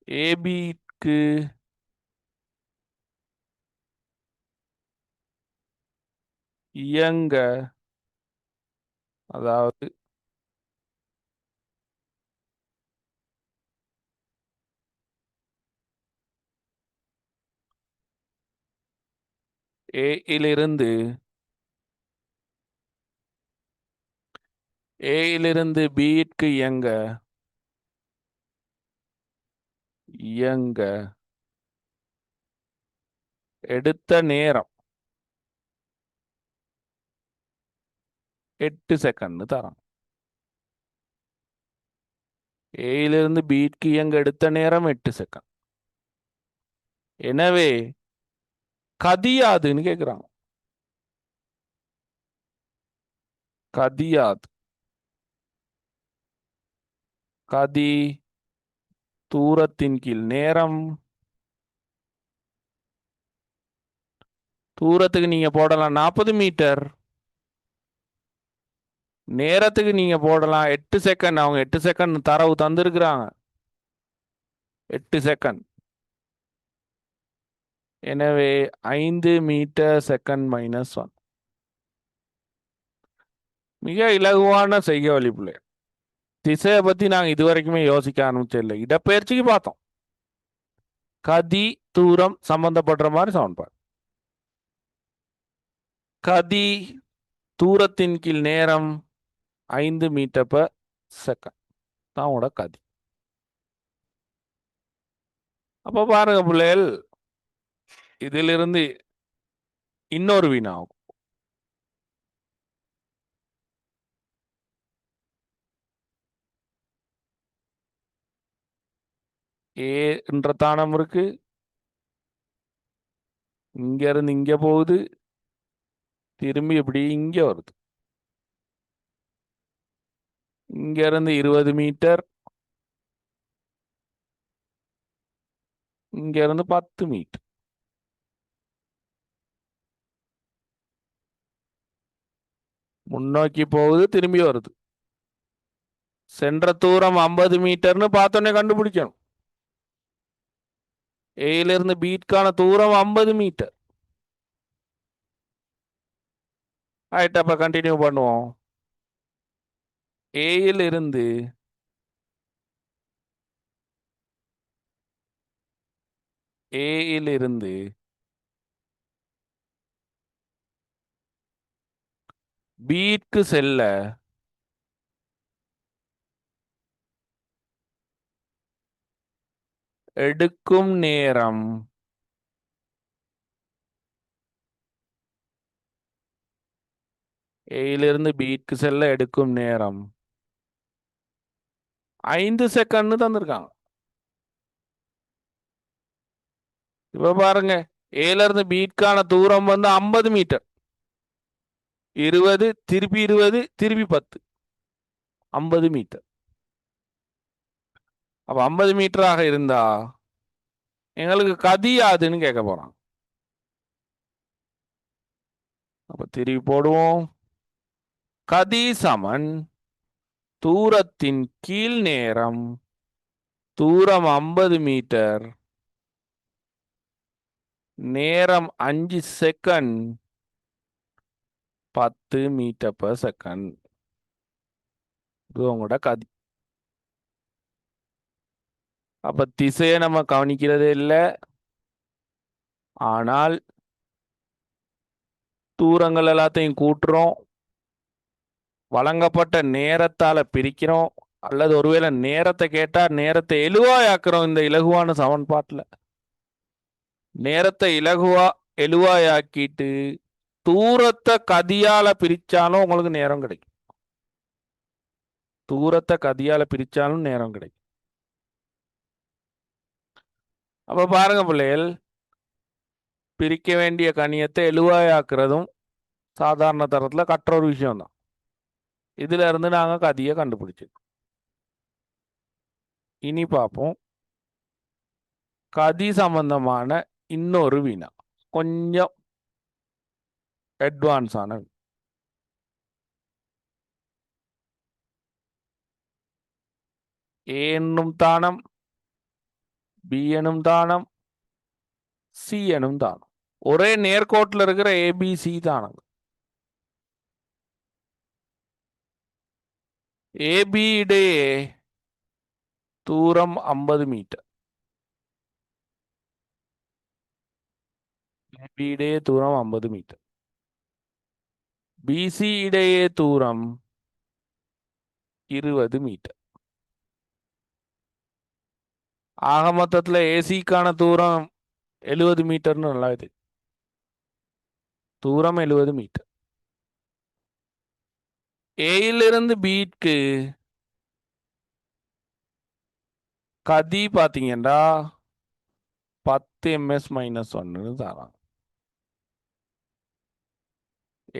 ஏபிக்கு இயங்க, அதாவது ஏயிலிருந்து பிக்கு இயங்க எடுத்த நேரம் 8 செகண்ட் தரோம். ஏயிலிருந்து பிக்கு இயங்க எடுத்த நேரம் 8 செகண்ட். எனவே கதியாதுன்னு கேட்குறாங்க. கதியாது. கதி தூரத்தின் கீழ் நேரம். தூரத்துக்கு நீங்க போடலாம் 40 மீட்டர், நேரத்துக்கு நீங்க போடலாம் 8 செகண்ட். அவங்க 8 செகண்ட் தரவு தந்திருக்கிறாங்க. 8 செகண்ட். எனவே 5 மீட்டர் செகண்ட் மைனஸ் 1. மிக இலகுவான செய்ய வழி பிள்ளை. திசையை பத்தி நாங்க இதுவரைக்குமே யோசிக்க ஆரம்பிச்சதில்லை. இடப்பெயர்ச்சிக்கு பார்த்தோம். கதி தூரம் சம்பந்தப்படுற மாதிரி சமன்பாடு. கதி தூரத்தின் கீழ் நேரம் 5 மீட்டர் பர் செகண்ட் தான் கதி. அப்ப பாருங்க பிள்ளைகள், இதிலிருந்து இன்னொரு வினாகும். ஏ என்ற தானம் இருக்கு. இங்க இருந்து இங்க போகுது, திரும்பி இப்படி இங்க வருது. இங்க இருந்து 20 மீட்டர், இங்க இருந்து 10 மீட்டர். முன்னோக்கி போகுது, திரும்பி வருது. சென்ற தூரம் 50 மீட்டர்னு பார்த்தோன்னே கண்டுபிடிக்கணும். ஏயிலிருந்து பீட்கான தூரம் 50 மீட்டர். ரைட், அப்ப கண்டினியூ பண்ணுவோம். ஏயிலிருந்து பீட்க்கு செல்ல எடுக்கும் நேரம் ஏயிலிருந்து பிக்கு செல்ல எடுக்கும் நேரம் 5 செகண்ட் தந்திருக்காங்க. இப்ப பாருங்க, ஏல இருந்து பீட்கான தூரம் வந்து 50 மீட்டர். 20 திருப்பி 20 திருப்பி 10 50 மீட்டர். அப்ப 50 மீட்டராக இருந்தா எங்களுக்கு கதி யாதுன்னு கேட்க போறான். அப்ப திருப்பி போடுவோம். கதி சமன் தூரத்தின் கீழ் நேரம், தூரம் 50 மீட்டர், நேரம் 5 செகண்ட், 10 மீட்டர் per செகண்ட். இது உங்களோட கதி. அப்ப திசையை நம்ம கவனிக்கிறதே இல்லை, ஆனால் தூரங்கள் எல்லாத்தையும் கூட்டுறோம், வழங்கப்பட்ட நேரத்தால பிரிக்கிறோம், அல்லது ஒருவேளை நேரத்தை கேட்டா நேரத்தை எழுவாயாக்குறோம். இந்த இலகுவான சமன்பாட்டில் நேரத்தை எழுவாயாக்கிட்டு தூரத்தை கதியால பிரிச்சாலும் உங்களுக்கு நேரம் கிடைக்கும். தூரத்தை கதியால பிரிச்சாலும் நேரம் கிடைக்கும். அப்ப பாருங்க பிள்ளைகள், பிரிக்க வேண்டிய கணியத்தை எழுவாயாக்குறதும் சாதாரண தரத்துல கற்ற ஒரு விஷயம் தான். இதுல இருந்து நாங்க கதியை கண்டுபிடிச்சிருக்கோம். இனி பார்ப்போம் கதி சம்பந்தமான இன்னொரு வினா, கொஞ்சம் அட்வான்ஸ் ஆன. ஏ என்னும் தானம், பி எனும் தானம், சி எனும் தானம். ஒரே நேர்கோட்டில் இருக்கிற ஏபிசி தானங்க. ஏபி இடையே தூரம் 50 மீட்டர். ஏபி இடையே தூரம் 50 மீட்டர். பிசி இடையே தூரம் 20 மீட்டர். ஆக மொத்தத்தில் ஏசிக்கான தூரம் 70 மீட்டர்னு நல்லா இது. தூரம் 70 மீட்டர். ஏயிலிருந்து பிக்கு கதி பார்த்தீங்கன்னா 10 ms - 1 தராங்க.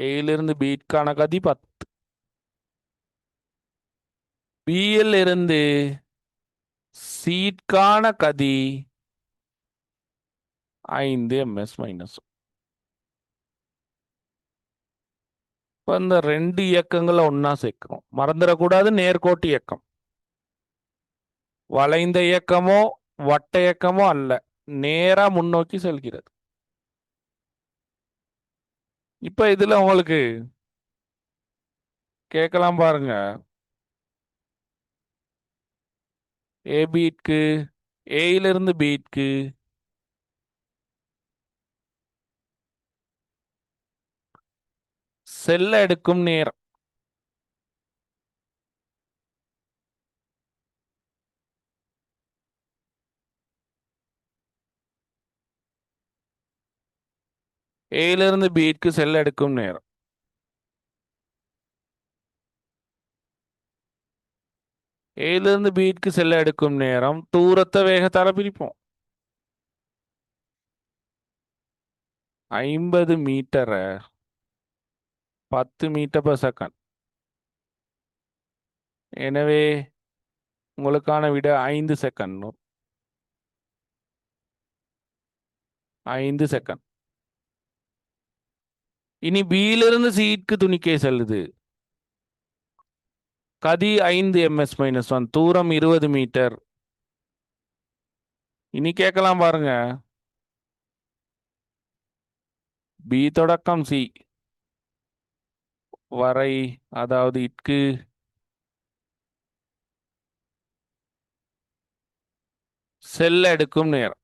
ஏயிலிருந்து பீட்கான கதி 10. பியில் இருந்து சீட்கான கதி 5 ms - 1. இப்போ இந்த ரெண்டு இயக்கங்களை ஒன்னா சேர்க்கிறோம். மறந்துடக்கூடாது, நேர்கோட்டு இயக்கம். வளைந்த இயக்கமோ வட்ட இயக்கமோ அல்ல, நேரா முன்னோக்கி செல்கிறது. இப்ப இதுல உங்களுக்கு கேட்கலாம் பாருங்க, ஏ பீட்க்கு ஏயிலிருந்து பீட்க்கு செல்ல எடுக்கும் நேரம் ஏயிலிருந்து பீட்க்கு செல்ல எடுக்கும் நேரம் ஏயிலிருந்து பீட்க்கு செல்ல எடுக்கும் நேரம் தூரத்தை வேகத்தால பிரிப்போம். 50 மீட்டரை 10 மீட்டர் per செகண்ட். எனவே உங்களுக்கான விட 5 செகண்ட். 5 செகண்ட். இனி பியிலிருந்து சீட்க்கு துணிக்கை செல்லுது. கதி 5 ms - 1, தூரம் 20 மீட்டர். இனி கேட்கலாம் பாருங்க, பி தொடக்கம் சி வரை, அதாவது இட்கு செல்ல எடுக்கும் நேரம்.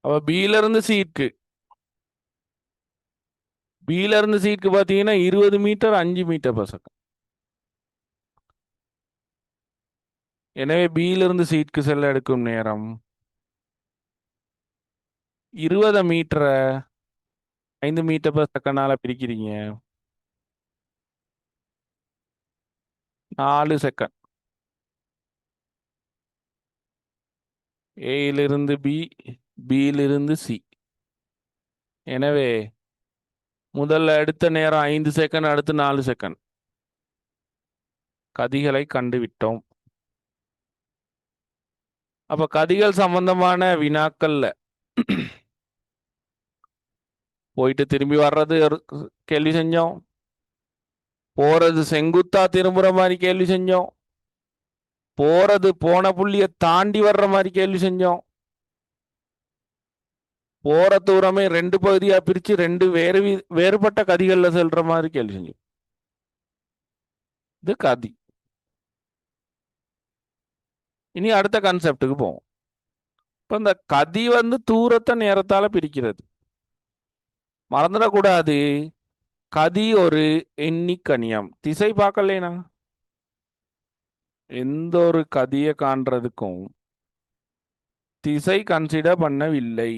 அப்ப பில இருந்து சீட்க்கு பாத்தீங்கன்னா 20 மீட்டர் 5 மீட்டர் per second. எனவே பியில இருந்து சீட்க்கு செல்ல எடுக்கும் நேரம் 20 மீட்டரை 5 மீட்டர் per second பிரிக்கிறீங்க, 4 செகண்ட். ஏயிலிருந்து பி, பியிலிருந்து சி. எனவே முதல்ல எடுத்த நேரம் 5 செகண்ட், அடுத்து 4 செகண்ட். கதிகளை கண்டுவிட்டோம். அப்ப கதிகள் சம்பந்தமான வினாக்கள்ல போயிட்டு திரும்பி வர்றது கேள்வி செஞ்சோம், போறது செங்குத்தா திரும்புற மாதிரி கேள்வி செஞ்சோம், போறது போன புள்ளிய தாண்டி வர்ற மாதிரி கேள்வி செஞ்சோம், போற தூரமே 2 பகுதியா பிரிச்சு 2 வேறுபட்ட கதிகள்ல செல்ற மாதிரி கேள்வி செஞ்சோம். இது கதி. இனி அடுத்த கான்செப்டுக்கு போவோம். இப்ப இந்த கதி தூரத்தை நேரத்தால பிரிக்கிறது. மறந்துடக்கூடாது, கதி ஒரு எண்ணிக்கணியம். திசை பார்க்கலைனா எந்த ஒரு கதியை காண்றதுக்கும் திசை கன்சிடர் பண்ணவில்லை.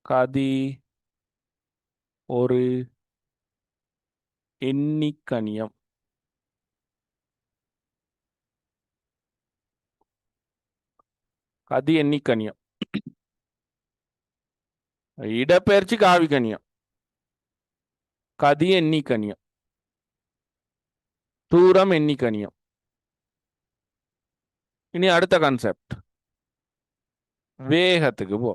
கதி ஒரு எண்ணிக்கணியம். கதி எண்ணிக்கணியம். இடப்பெயர்ச்சி காவிக்கணியம். கதி எண்ணிக்கணியம். தூரம் எண்ணிக்கணியம். இனி அடுத்த கான்செப்ட், வேகத்துக்கு போ.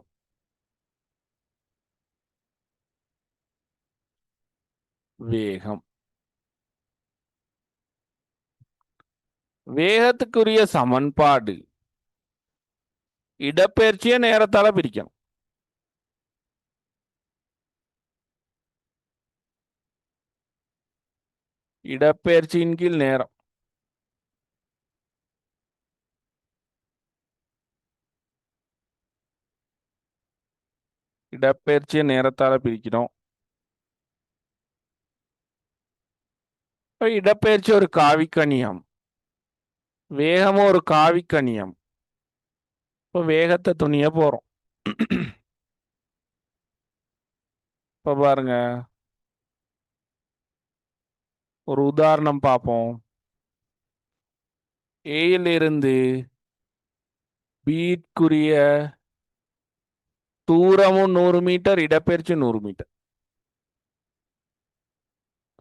வேகம், வேகத்துக்குரிய சமன்பாடு இடப்பெயர்ச்சியை நேரத்தால பிரிக்கணும். இடப்பெயர்ச்சியின் கீழ் நேரம். இடப்பெயர்ச்சியை நேரத்தால பிரிக்கணும். இடப்பெயர்ச்சி ஒரு காவிக்கணியம், வேகமும் ஒரு காவிக்கணியம். இப்போ வேகத்தை துணிய போறோம். இப்ப பாருங்க, ஒரு உதாரணம் பார்ப்போம். ஏயிலிருந்து பிக்குரிய தூரமும் 100 மீட்டர், இடப்பெயர்ச்சி 100 மீட்டர்.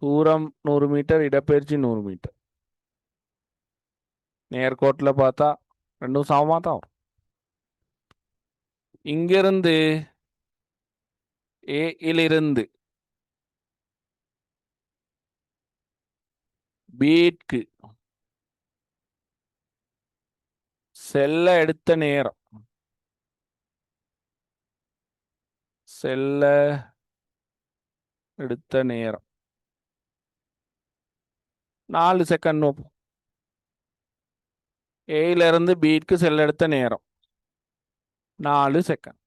தூரம் 100 மீட்டர், இடப்பெயர்ச்சி 100 மீட்டர். நேர்கோட்டில் பார்த்தா ரெண்டும் சமமா தான் வரும். இங்கிருந்து ஏயிலிருந்து பிக்கு செல்ல எடுத்த நேரம், செல்ல எடுத்த நேரம் 4 செகண்ட். ஏயிலிருந்து பிக்கு செல்ல எடுத்த நேரம் 4 செகண்ட்.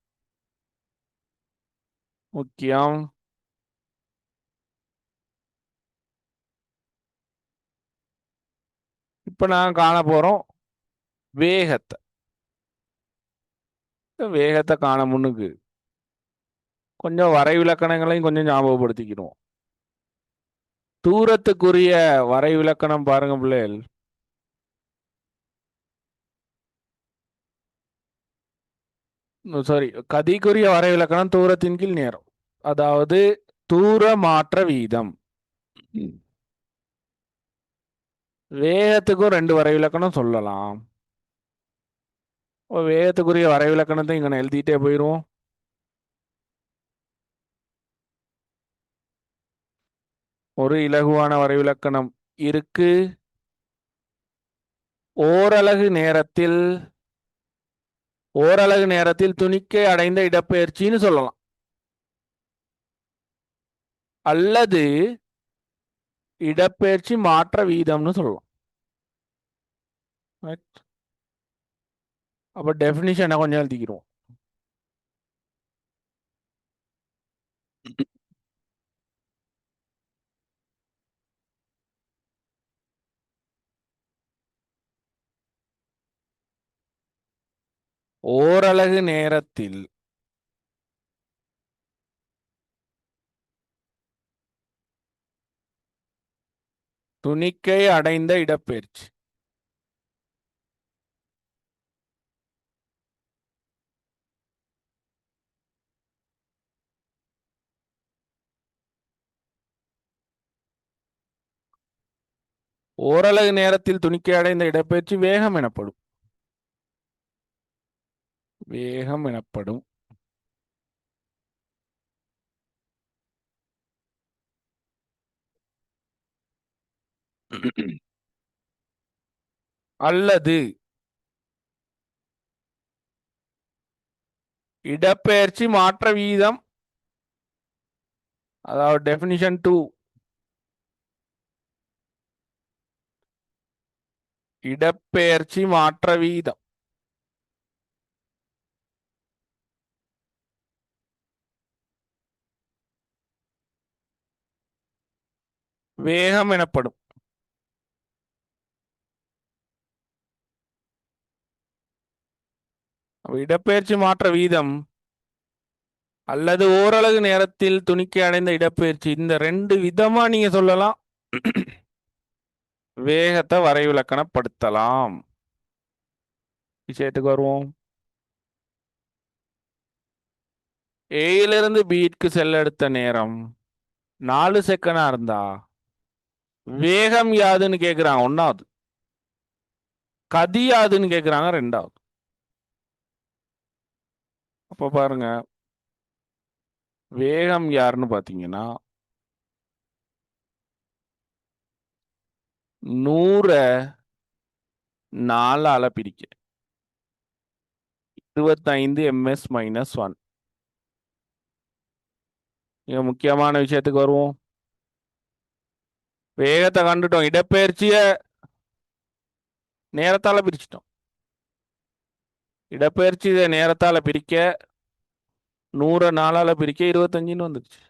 முக்கியம். இப்ப நான் காண போறோம் வேகத்தை. வேகத்தை காண முன்னுக்கு கொஞ்சம் வரைவிலக்கணங்களையும் கொஞ்சம் ஞாபகப்படுத்திக்கிறோம். தூரத்துக்குரிய வரைவிலக்கணம் பாருங்க பிள்ளைகள். சாரி, கதிக்குரிய வரைவிலக்கணம் தூரத்தின் கீழ் நேரம், அதாவது தூர மாற்ற வீதம். வேகத்துக்கும் 2 வரைவிலக்கணம் சொல்லலாம். வேகத்துக்குரிய வரைவிலக்கணத்தை இங்க எழுதிட்டே போயிடுவோம். ஒரு இலகுவான வரைவிலக்கணம் இருக்கு. ஓரலகு நேரத்தில் துணிக்கை அடைந்த இடப்பெயர்ச்சின்னு சொல்லலாம், அல்லது இடப்பெயர்ச்சி மாற்ற வீதம்னு சொல்லலாம். அப்போ டெஃபினிஷனை கொஞ்சம் எழுதிக்கிறோம். ஓரலகு நேரத்தில் துணிக்கை அடைந்த இடப்பெயர்ச்சி. ஓரலகு நேரத்தில் துணிக்கை அடைந்த இடப்பெயர்ச்சி வேகம் எனப்படும். வேகம் எனப்படும். அல்லது இடப்பெயர்ச்சி மாற்ற வீதம், அதாவது டெஃபினிஷன் 2, இடப்பெயர்ச்சி மாற்ற வீதம் வேகம் எனப்படும். இடப்பெயர்ச்சி மாற்ற வீதம் அல்லது ஓரலகு நேரத்தில் துணிக்கை அடைந்த இடப்பெயர்ச்சி, இந்த 2 விதமா நீங்க சொல்லலாம். வேகத்தை வரைவிலக்கணப்படுத்தலாம். விஷயத்துக்கு வருவோம். ஏயிலிருந்து பிக்கு செல்ல எடுத்த நேரம் 4 செகண்டா இருந்தா வேகம் யாதுன்னு கேக்குறாங்க 1வது, கதி யாதுன்னு கேக்குறாங்க 2வது. அப்ப பாருங்க, வேகம் யாருன்னு பாத்தீங்கன்னா 100 4ஆல பிரிக்க 25 ms - 1. மிக முக்கியமான விஷயத்துக்கு வருவோம். வேகத்தை கண்டுட்டோம், இடப்பெயர்ச்சிய நேரத்தால பிரிச்சிட்டோம். இடப்பெயர்ச்சி நேரத்தால பிரிக்க 100 4ஆல பிரிக்க 25ன்னு வந்துருச்சு.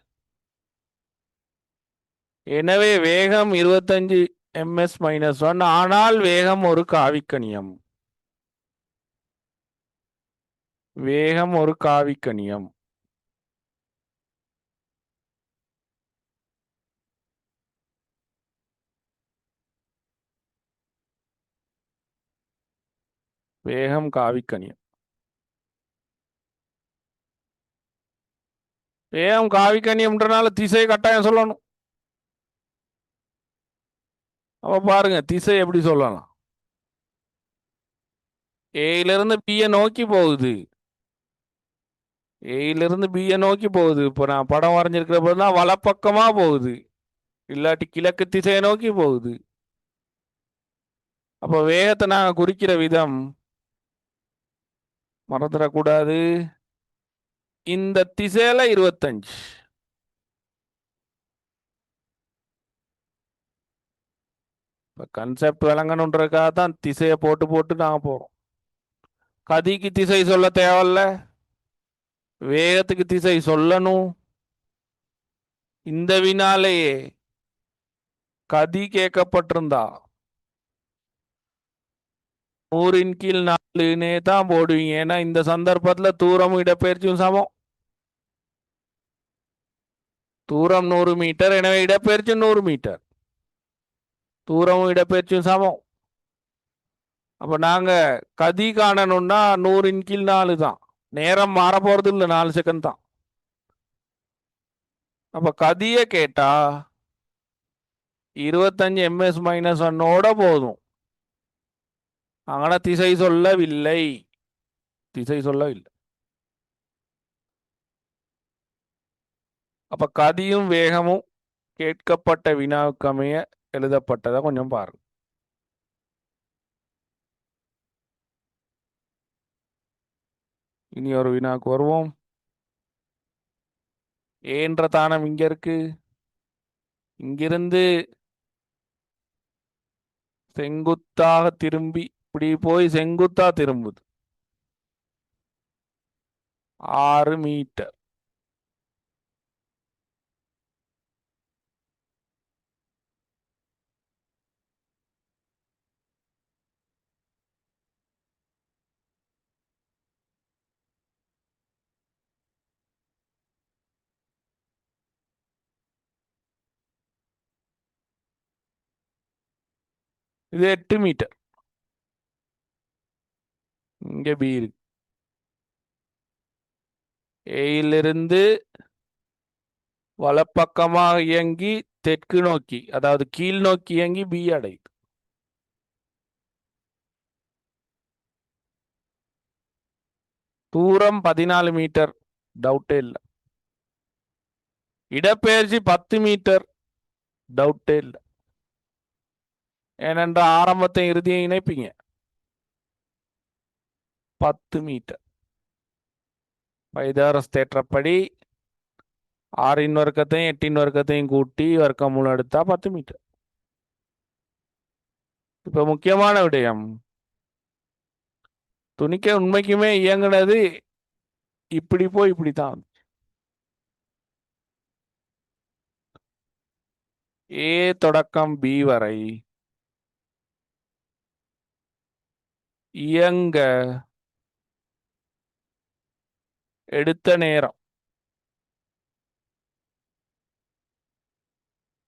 எனவே வேகம் 25 ms - 1. ஆனால் வேகம் ஒரு காவிக்கணியம். வேகம் ஒரு காவிக்கணியம். வேகம் காவிக்கணியம். வேகம் காவிக்கணியம்ன்றனால திசை கட்டாயம் சொல்லணும். அப்ப பாருங்க திசை எப்படி சொல்லலாம். ஏயிலிருந்து பியை நோக்கி போகுது. ஏயிலிருந்து பியை நோக்கி போகுது. இப்போ நான் படம் வரைஞ்சிருக்கிற போதுதான் வலப்பக்கமா போகுது, இல்லாட்டி கிழக்கு திசையை நோக்கி போகுது. அப்ப வேகத்தை நாங்க குறிக்கிற விதம் மறந்துடக்கூடாது. இந்த திசையில 25. கன்செப்ட் விளங்கணுன்றதுக்காக தான் திசையை போட்டு போட்டு நாங்க போறோம். கதிக்கு திசை சொல்ல தேவையில்ல, வேகத்துக்கு திசை சொல்லணும். இந்த வினாலேயே கதி கேட்கப்பட்டிருந்தா 100/4 தான் போடுவீங்க. ஏன்னா இந்த சந்தர்ப்பத்துல தூரமும் இடப்பெயர்ச்சியும் சமம். தூரம் 100 மீட்டர், எனவே இடப்பெயர்ச்சி 100 மீட்டர். தூரமும் இடப்பெயர்ச்சியும் சமம். அப்ப நாங்க கதி காணணும்னா 100/4 தான். நேரம் மாற போறது இல்லை, 4 செகண்ட் தான். அப்ப கதிய கேட்டா 25 ms - 1 போதும். ஆனா திசை சொல்லவில்லை, திசை சொல்லவில்லை. அப்ப கதியும் வேகமும் கேட்கப்பட்ட வினாவுக்கமைய எழுதப்பட்டதை கொஞ்சம் பாருங்க. இனி ஒரு வினாவுக்கு வருவோம். ஏன்ற தானம் இங்க இருக்கு. இங்கிருந்து செங்குத்தாக திரும்பி இப்படி போய் செங்குத்தா திரும்புது. 6 மீட்டர். இது 8 மீட்டர். இங்க பி இருக்கு. ஏயிலிருந்து வலப்பக்கமாக இயங்கி தெற்கு நோக்கி, அதாவது கீழ் நோக்கி இயங்கி பி அடையுது. தூரம் 14 மீட்டர், டவுட்டே இல்லை. இடப்பெயர்ச்சி 10 மீட்டர், டவுட்டே இல்லை. ஏனென்ற ஆரம்பத்தை இறுதியை இணைப்பீங்க. 10 மீட்டர். பைதாகரஸ் தேற்றப்படி 6 வர்க்கத்தையும் 8 வர்க்கத்தையும் கூட்டி வர்க்கமூலம் எடுத்தா 10 மீட்டர். இப்ப முக்கியமான விடயம், துணிக்க உண்மைக்குமே இயங்குனது இப்படி போய் இப்படித்தான். ஏ தொடக்கம் பி வரை இயங்க எடுத்த நேரம்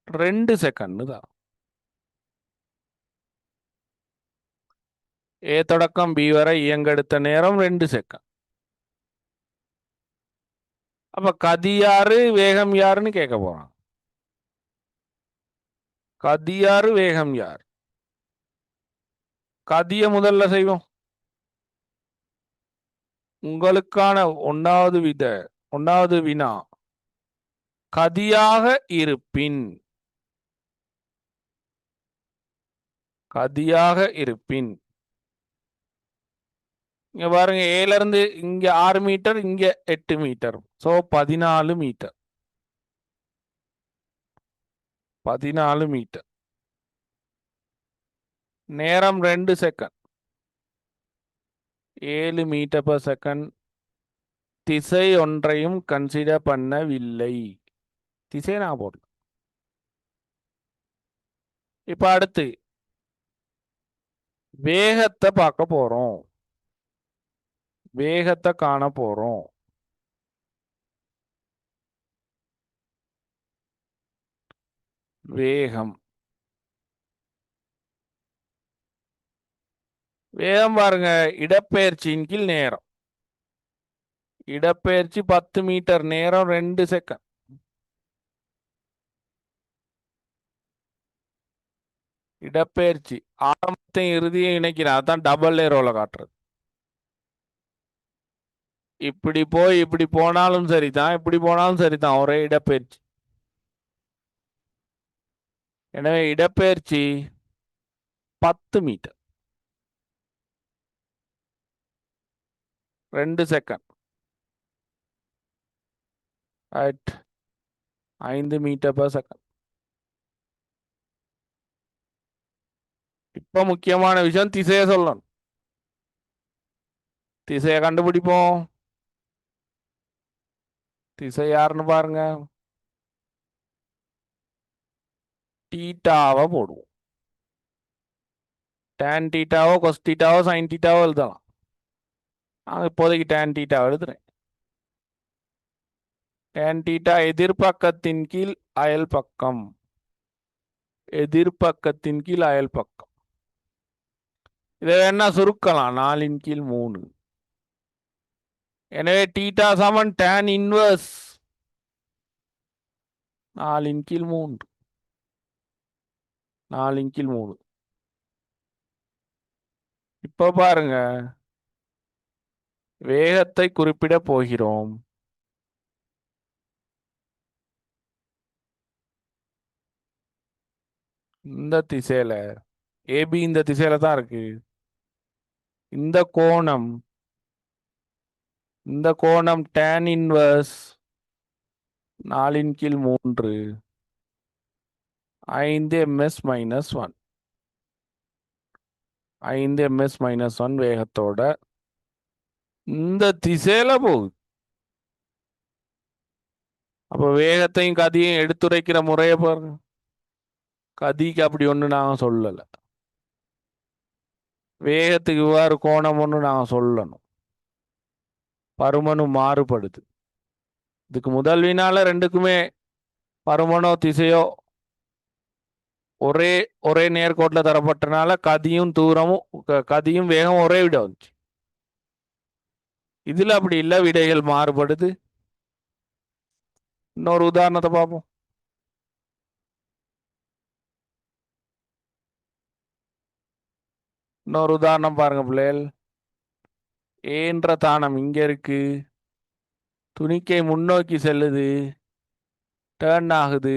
2 செகண்ட் தான். ஏ தொடக்கம் பி வரை இயங்க எடுத்த நேரம் 2 செகண்ட். அப்ப கதி யாரு வேகம் யாருன்னு கேட்க போறான். கதி யாரு வேகம் யார்? கதிய முதல்ல செய்வோம். உங்களுக்கான 1வது வினா, கதியாக இருப்பின் இங்க பாருங்க, ஏல இருந்து இங்க 6 மீட்டர், இங்க 8 மீட்டர், சோ 14 மீட்டர். 14 மீட்டர். நேரம் 2 செகண்ட். 7 metre per second. திசை ஒன்றையும் கன்சிடர் பண்ணவில்லை. திசை நான் போடல. இப்ப அடுத்து வேகத்தை பார்க்க போறோம். வேகத்தை காண போறோம். வேகம் பாருங்க, இடப்பெயர்ச்சியின் கீழ் நேரம். இடப்பெயர்ச்சி 10 மீட்டர், நேரம் 2 செகண்ட். இடப்பெயர்ச்சி ஆரம்பத்தையும் இறுதியை இணைக்கிறேன், அதான் டபுள் ஏரோல காட்டுறது. இப்படி போய் இப்படி போனாலும் சரிதான், இப்படி போனாலும் சரிதான், ஒரே இடப்பெயர்ச்சி. எனவே இடப்பெயர்ச்சி 10 metre, 2 second. 5 metre per second. இப்ப முக்கியமான விஷயம், திசையை சொல்லணும். திசையை கண்டுபிடிப்போம். திசை யாருன்னு பாருங்க. தீட்டாவை போடுவோம். tan தீட்டாவோ கொஸ் தீட்டாவோ சைன் தீட்டாவோ எழுதலாம். நான் இப்போதைக்கு tan தீட்டாவை எழுதுறேன். tan தீட்டா எதிர்பக்கத்தின் கீழ் அயல் பக்கம். எதிர்பக்கத்தின் கீழ் அயல் பக்கம். இதை வேணா சுருக்கலாம், 4/3. எனவே தீட்டா சமன் tan இன்வர்ஸ் 4/3. 4/3. இப்ப பாருங்க, வேகத்தை குறிப்பிட போகிறோம். இந்த திசையில ஏபி இந்த திசையில தான் இருக்கு. இந்த கோணம் tan இன்வர்ஸ் 4/3 5 ms-1. 5 ms-1 வேகத்தோட இந்த திசையில போகுது. அப்ப வேகத்தையும் கதியையும் எடுத்துரைக்கிற முறையை பாருங்க. கதிக்கு அப்படி ஒண்ணு நாங்க சொல்லல. வேகத்துக்கு இவ்வாறு கோணம் ஒண்ணு நாங்க சொல்லணும். பருமனு மாறுபடுது. இதுக்கு முதல் வினால ரெண்டுக்குமே பருமனோ திசையோ ஒரே ஒரே நேர்கோட்டில் தரப்பட்டனால கதியும் தூரமும் கதியும் வேகம் ஒரே விட வந்துச்சு. இதுல அப்படி இல்லை, விடைகள் மாறுபடுது. இன்னொரு உதாரணத்தை பார்ப்போம். இன்னொரு உதாரணம் பாருங்க பிள்ளைகள். ஏன்ற தானம் இங்க இருக்கு, துணிக்கை முன்னோக்கி செல்லுது, டேர்ன் ஆகுது,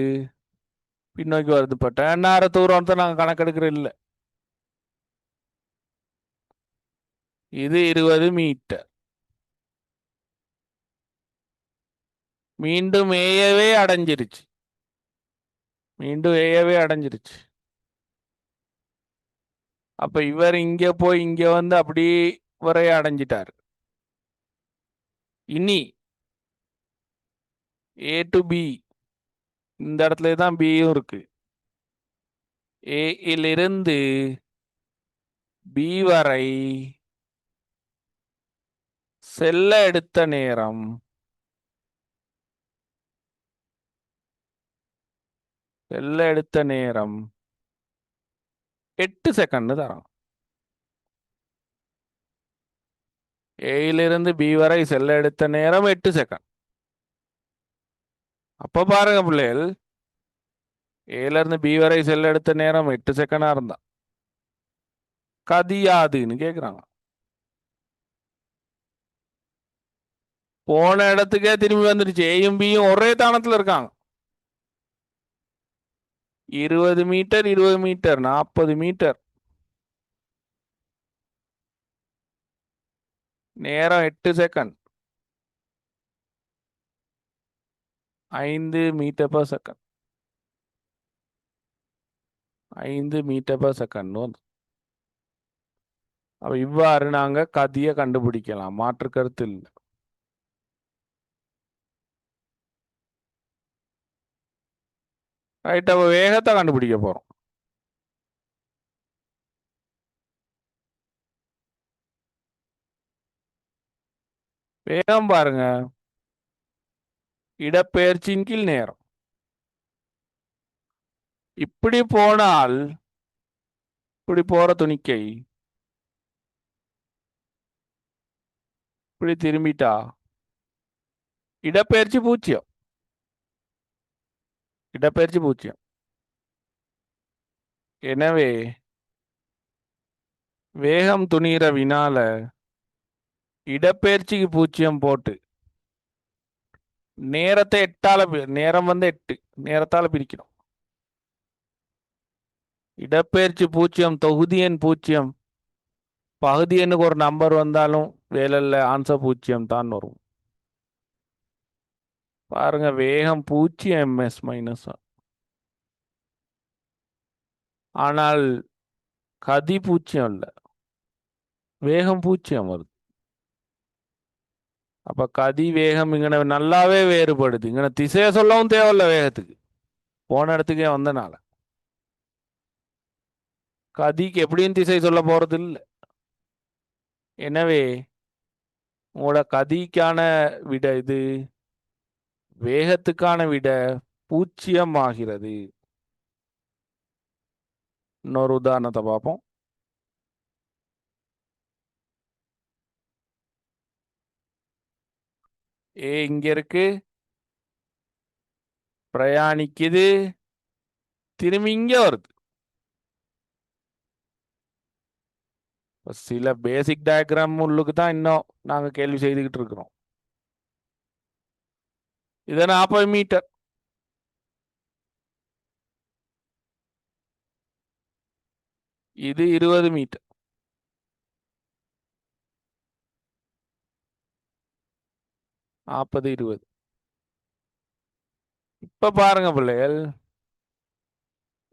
பின்னோக்கி வருது. இப்போ டேர்ன் ஆகிற தூரத்தை நாங்கள் கணக்கெடுக்கிற இல்லை. இது 20 மீட்டர். மீண்டும் ஏயவே அடைஞ்சிருச்சு. மீண்டும் ஏயவே அடைஞ்சிருச்சு. அப்ப இவர் இங்க போய் இங்க வந்து அப்படி வரைய அடைஞ்சிட்டார். இனி ஏ டு பி, இந்த இடத்துல தான் பியும் இருக்கு. ஏயிலிருந்து பி வரை செல்ல எடுத்த நேரம் செல்ல எடுத்த நேரம் 8 செகண்ட் தரோம். ஏயிலிருந்து பி வரை செல்ல எடுத்த நேரம் 8 செகண்ட். அப்ப பாருங்க பிள்ளைகள், ஏல இருந்து பி வரை செல்ல எடுத்த நேரம் 8 செகண்டா இருந்தா கதியாதுன்னு கேக்குறாங்க. போன இடத்துக்கே திரும்பி வந்துருச்சு. ஏயும் பியும் ஒரே தானத்துல இருக்காங்க. 20 மீட்டர் 20 மீட்டர் 40 மீட்டர். நேரம் 8 second. 5 metre per second. 5 metre per second வந்து. அப்ப இவ்வாறு நாங்க கதியை கண்டுபிடிக்கலாம், மாற்று கருத்து இல்லை. ரைட். அப்ப வேகத்தை கண்டுபிடிக்க போறோம். வேகம் பாருங்க, இடப்பெயர்ச்சியின் கீழ் நேரம். இப்படி போனால், இப்படி போற துணிக்கை இப்படி திரும்பிட்டா இடப்பெயர்ச்சி 0. இடப்பெயர்ச்சி 0. எனவே வேகம் துணிகிற வினால இடப்பெயர்ச்சிக்கு 0 போட்டு நேரத்தை 8ஆல, நேரம் வந்து 8, நேரத்தால பிரிக்கணும். இடப்பெயர்ச்சி 0, தொகுதி எண் 0, பகுதி எண்ணுக்கு ஒரு நம்பர் வந்தாலும் வேலையில் ஆன்சர் 0 தான் வரும். பாருங்க, வேகம் 0 ms மைனஸ். ஆனால் கதி 0 இல்லை, வேகம் 0 வருது. அப்ப கதி வேகம் இங்கன நல்லாவே வேறுபடுது. இங்கன திசையை சொல்லவும் தேவையில்ல, வேகத்துக்கு போன இடத்துக்கே வந்தனால. கதிக்கு எப்படியும் திசை சொல்ல போறது இல்லை. எனவே உங்களோட கதிக்கான விட இது, வேகத்துக்கான விட 0 ஆகிறது. இன்னொரு உதாரணத்தை பார்ப்போம். ஏ இங்க இருக்கு, பிரயாணிக்குது, திரும்பி இங்க வருது. சில பேசிக் டயக்ராம் உள்ளுக்கு தான் இன்னும் நாங்க கேள்வி செய்துகிட்டு இருக்கிறோம். இது 40 மீட்டர். இது 20 மீட்டர். நாற்பது 20. இப்ப பாருங்க பிள்ளைகள்,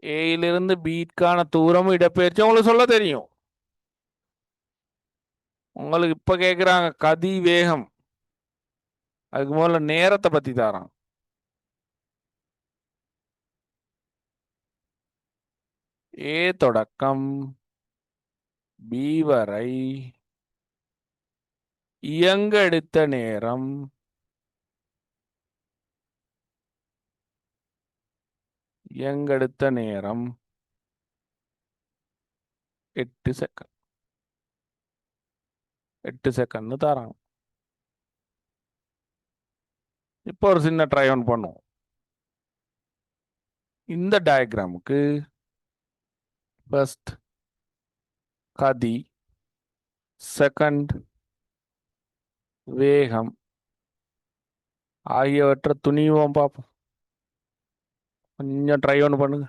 ஏயிலிருந்து பிக்கான தூரமும் இடப்பெயர்ச்சி உங்களுக்கு சொல்ல தெரியும். உங்களுக்கு இப்ப கேக்குறாங்க கதி வேகம், அதுக்கு முதல்ல நேரத்தை பத்தி தாரான். ஏ தொடக்கம் பி வரை இயங்கெடுத்த நேரம் 8 செகண்ட். 8 செகண்ட்னு தராங்க. இப்போ ஒரு சின்ன ட்ரை ஒன் பண்ணுவோம். இந்த டயக்ராமுக்கு ஃபர்ஸ்ட் கதி, செகண்ட் வேகம் ஆகியவற்றை துணிவோம் பார்ப்போம். கொஞ்சம் ட்ரை ஒன்று பண்ணுங்க.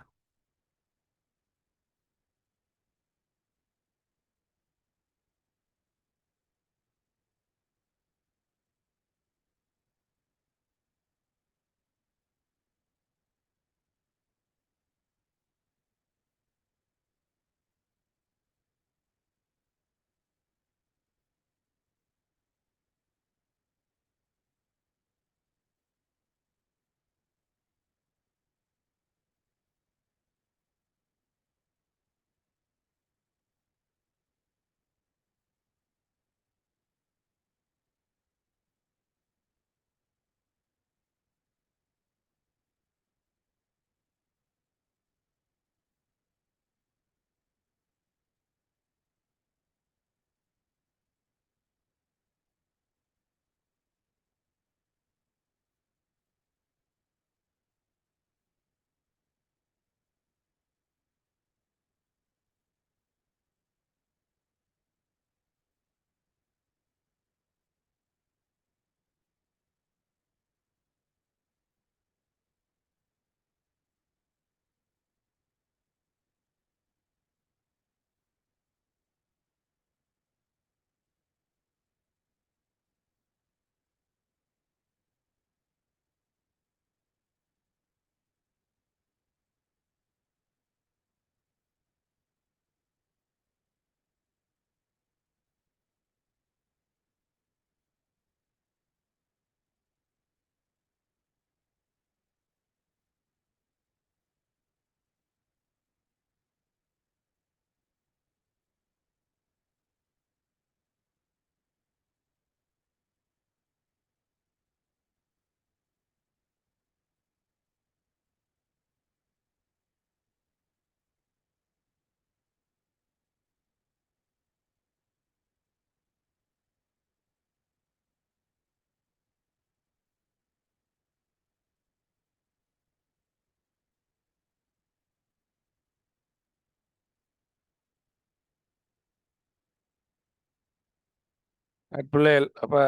பிள்ளைகள் அப்போ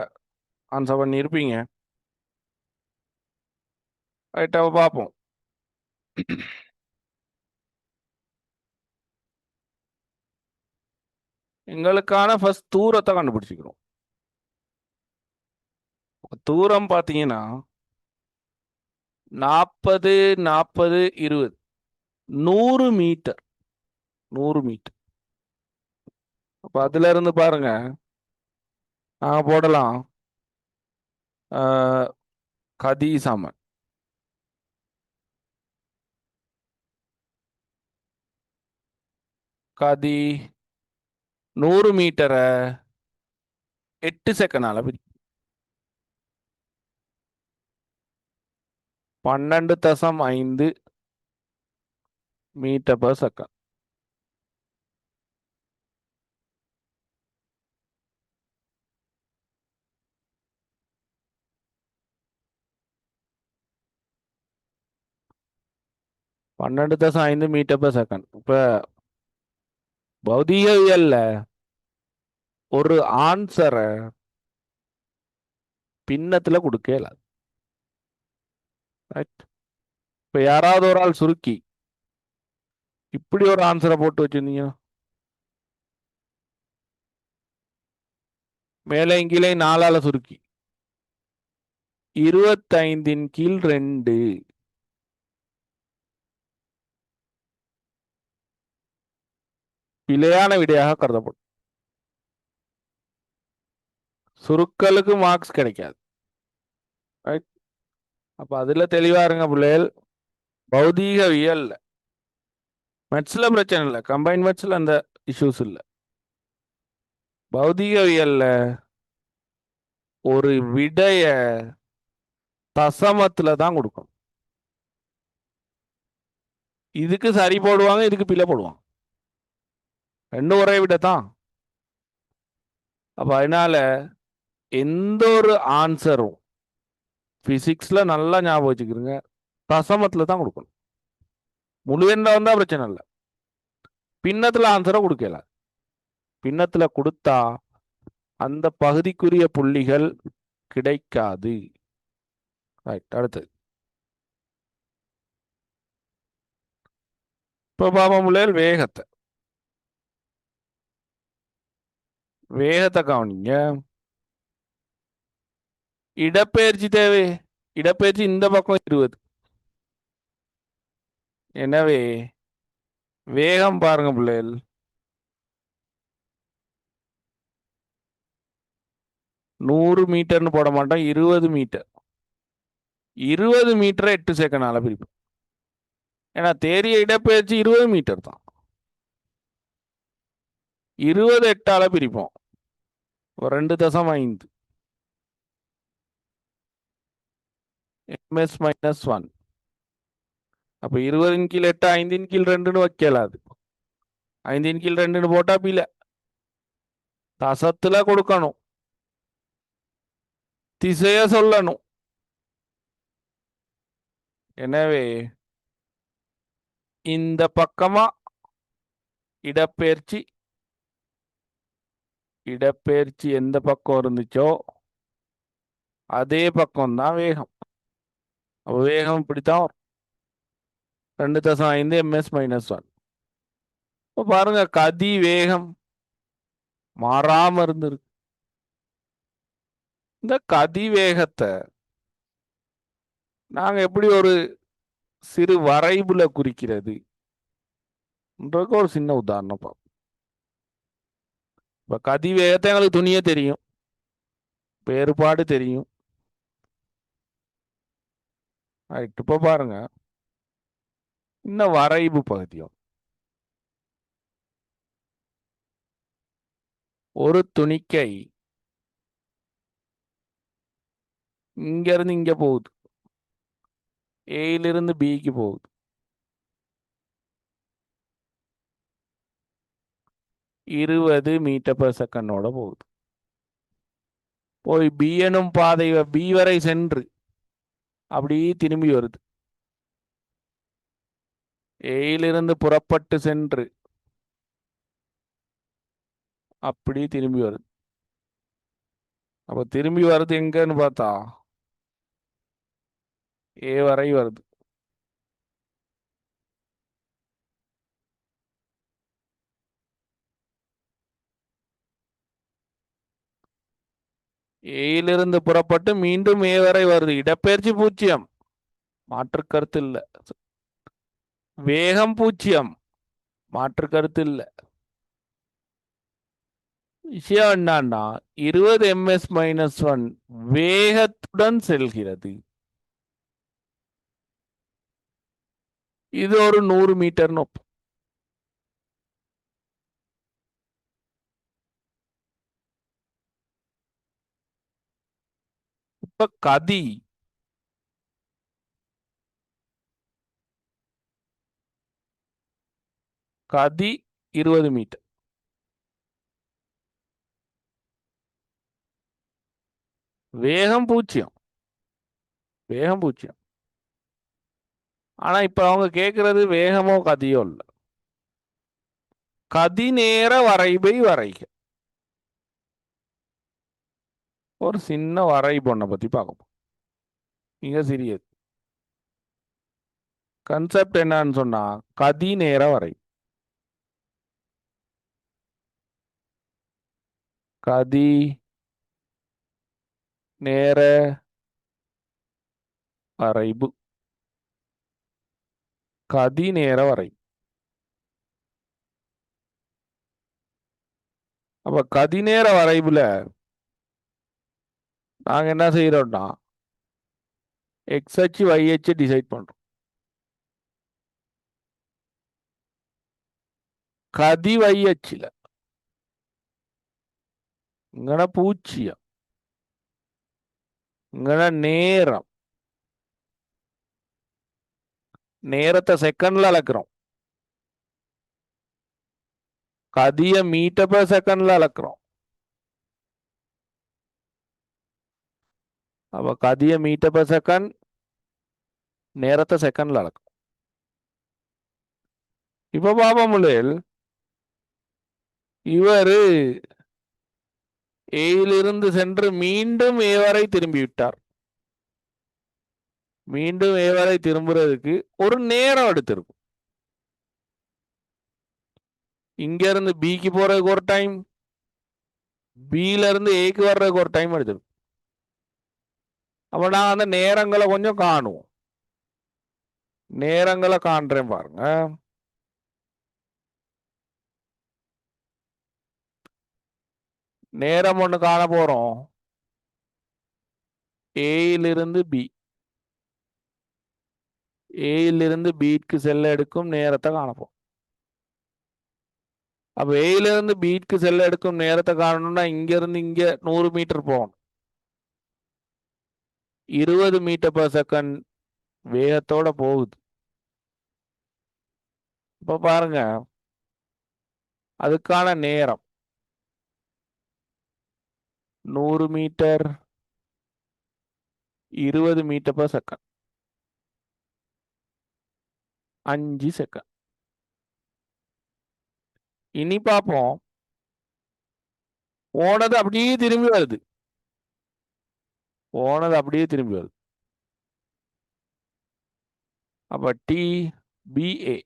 ஆன்சர் பண்ணியிருப்பீங்க. ரைட்டாக பார்ப்போம். எங்களுக்கான ஃபர்ஸ்ட் தூரத்தை கண்டுபிடிச்சிக்கிறோம். தூரம் பார்த்தீங்கன்னா 40 40 20 100 மீட்டர். 100 மீட்டர். அப்போ அதுல இருந்து பாருங்க, நாங்கள் போடலாம் கதி சமன் கதி 100 மீட்டரை 8 செகண்டால பிரி 12.5 metre per second. Metre per second. இப்ப பௌதிகவியல்ல ஒரு ஆன்சரை பின்னத்துல கொடுக்கல. இப்ப யாராவது ஒரு ஆள் சுருக்கி இப்படி ஒரு ஆன்சரை போட்டு வச்சிருந்தீங்க, மேலே கீழே 4ஆல சுருக்கி 25/2 பிழையான விடையாக கருதப்படும். சுருக்கலுக்கு மார்க்ஸ் கிடைக்காது. அப்ப அதுல தெளிவா இருங்க பிள்ளைகள். பௌதீகவியல் மேத்ஸ்ல பிரச்சனை இல்லை, கம்பைன் மேத்ஸ்ல அந்த இஷ்யூஸ் இல்லை. பௌதிகவியல்ல ஒரு விடைய தசமத்துல தான் கொடுக்கணும். இதுக்கு சரி போடுவாங்க, இதுக்கு பிழை போடுவாங்க, ரெண்டும் ஒரே விட தான். அப்ப அதனால எந்த ஒரு ஆன்சரும் பிசிக்ஸ்ல நல்லா ஞாபகம் வச்சுக்கிறீங்க, தசமத்துல தான் கொடுக்கணும். முழு எண்ணா வந்தா பிரச்சனை இல்லை, பின்னத்துல ஆன்சரை கொடுக்கல. பின்னத்துல கொடுத்தா அந்த பகுதிக்குரிய புள்ளிகள் கிடைக்காது. ரைட், அடுத்தது இப்போ பாப்பமுள்ளையில் வேகத்தை கவனிங்க. இடப்பெயர்ச்சி தேவை. இடப்பெயர்ச்சி இந்த பக்கம் 20. எனவே வேகம் பாருங்க பிள்ளைகள், 100 மீட்டர்னு போட மாட்டோம், 20 மீட்டர். 20 மீட்டரை 8 செகண்டால பிரிப்போம். ஏன்னா தேரிய இடப்பெயர்ச்சி 20 மீட்டர் தான். 20 8ஆல பிரிப்போம், 2.5 ms - 1. அப்ப 20 கீழ் 8 5 கீழ் 2ன்னு வைக்கலாது. 5 கீழ் 2ன்னு போட்டா பில தசத்துல கொடுக்கணும், திசைய சொல்லணும். எனவே இந்த பக்கமா இடப்பெயர்ச்சி எந்த பக்கம் இருந்துச்சோ அதே பக்கம் தான் வேகம். அப்ப வேகம் இப்படித்தான் 2.5 ms - 1. இப்போ பாருங்க, கதி வேகம் மாறாம இருந்திருக்கு. இந்த கதி வேகத்தை நாங்க எப்படி ஒரு சிறு வரைபுல குறிக்கிறது ஒரு சின்ன உதாரணம் பார்ப்போம். இப்ப கதி வேகத்தை எங்களுக்கு துணிய தெரியும், வேறுபாடு தெரியும். இப்ப பாருங்க, இன்னும் வரைவு பகுதியும் ஒரு துணிக்கை இங்க இருந்து இங்க போகுது, ஏயிலிருந்து பிக்கு போகுது. 20 மீட்டர்/செகண்டோட போகுது. போய் பி எனும் பாதை பி வரை சென்று அப்படி திரும்பி வருது. ஏயிலிருந்து புறப்பட்டு சென்று அப்படி திரும்பி வருது. அப்ப திரும்பி வருது எங்கன்னு பார்த்தா ஏ வரை வருது. ஏயிலிருந்து புறப்பட்டு மீண்டும் ஏ வரை வருது. இடப்பெயர்ச்சி 0, மாற்று கருத்து இல்லை. வேகம் 0, மாற்று கருத்து இல்லை. விஷயம் என்னன்னா 20 ms - 1 வேகத்துடன் செல்கிறது. இது ஒரு 100 மீட்டர் நோப்பு. இப்ப கதி கதி 20 மீட்டர், வேகம் 0, வேகம் 0. ஆனா இப்ப அவங்க கேட்கறது வேகமோ கதியோ இல்ல, கதி நேர வரைபை வரைக. ஒரு சின்ன வரைபொண்ணை பத்தி பார்க்கணும். மிக சிறியது. கன்செப்ட் என்னன்னு சொன்னா கதி நேர வரை, கதி நேர வரைபு, கதி நேர வரை. அப்ப கதி நேர வரைபுல நாங்க என்ன செய்யறோம்னா எக்ஸ் அச்சு y அச்சு டிசைட் பண்றோம். கதி வையச்சில இங்கன பூச்சியம் இங்கன நேரம் நேரத்தை செகண்ட்ல அளக்குறோம். கதிய மீட்டர் பெர் செகண்ட்ல அளக்குறோம். அப்ப கதிய மீட்டர் பெர் செகண்ட் நேரத்தை செகண்ட்ல அளக்கும். இப்ப பாப்போம் இவர் ஏயிலிருந்து சென்று மீண்டும் ஏ வரை திரும்பிவிட்டார். மீண்டும் ஏ வரை திரும்புறதுக்கு ஒரு நேரம் எடுத்திருக்கும். இங்க இருந்து பிக்கு போறதுக்கு ஒரு டைம், பில இருந்து ஏக்கு வர்றதுக்கு ஒரு டைம் எடுத்திருக்கும். அப்ப நான் அந்த நேரங்களை கொஞ்சம் காணுவோம். நேரங்களை காண்றேன் பாருங்க. நேரம் ஒண்ணு காண போறோம். ஏயிலிருந்து பி, ஏயிலிருந்து பிக்கு செல்ல எடுக்கும் நேரத்தை காணப்போம். அப்ப ஏயிலிருந்து பிக்கு செல்ல எடுக்கும் நேரத்தை காணணும்னா இங்க இருந்து இங்க 100 மீட்டர் போகணும். 20 மீட்டர் பெர் செகண்ட் வேகத்தோட போகுது. இப்ப பாருங்க, அதுக்கான நேரம் 100 metre 20 metre per second 5 second. இனி பார்ப்போம், போனது அப்படியே திரும்பி வருது. போனது அப்படியே திரும்பி வருது. அப்ப டி பிஏ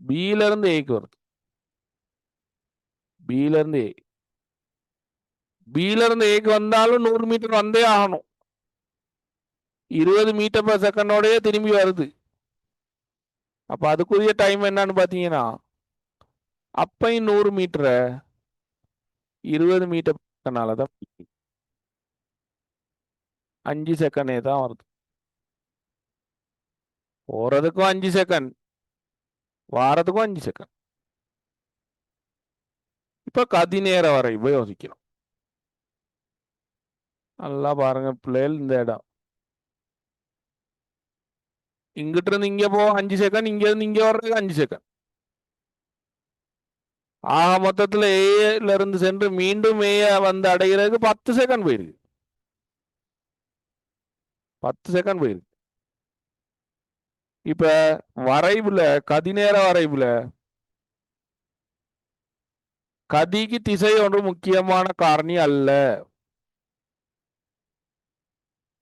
பில இருந்து ஏக்கு வருது. பில இருந்து ஏ, பில இருந்து ஏக்கு வந்தாலும் 100 மீட்டர் வந்தே ஆகணும். 20 மீட்டர் பெர் செகண்டோடய திரும்பி வருது. அப்ப அதுக்குரிய டைம் என்னன்னு பாத்தீங்கன்னா, அப்பையும் 100 மீட்டரை 20 மீட்டர் தான் 5 செகண்டே தான் வருது. போறதுக்கும் 5 செகண்ட், வாரத்துக்கும் 5 செகண்ட். இப்ப கதி நேர வரைவு யோசிக்கிறோம். நல்லா பாருங்க பிள்ளைகள், இந்த இடம் இங்கிட்ட இருந்து இங்க போ 5 செகண்ட், இங்க இருந்து இங்க வர்றதுக்கு 5 செகண்ட். ஆக மொத்தத்துல ஏல இருந்து சென்று மீண்டும் ஏ வந்து அடைகிறதுக்கு 10 செகண்ட் போயிருக்கு. 10 செகண்ட் போயிருக்கு. இப்ப வரைவுல, கதி நேர வரைவுல கதிக்கு திசை ஒன்று முக்கியமான காரணி அல்ல.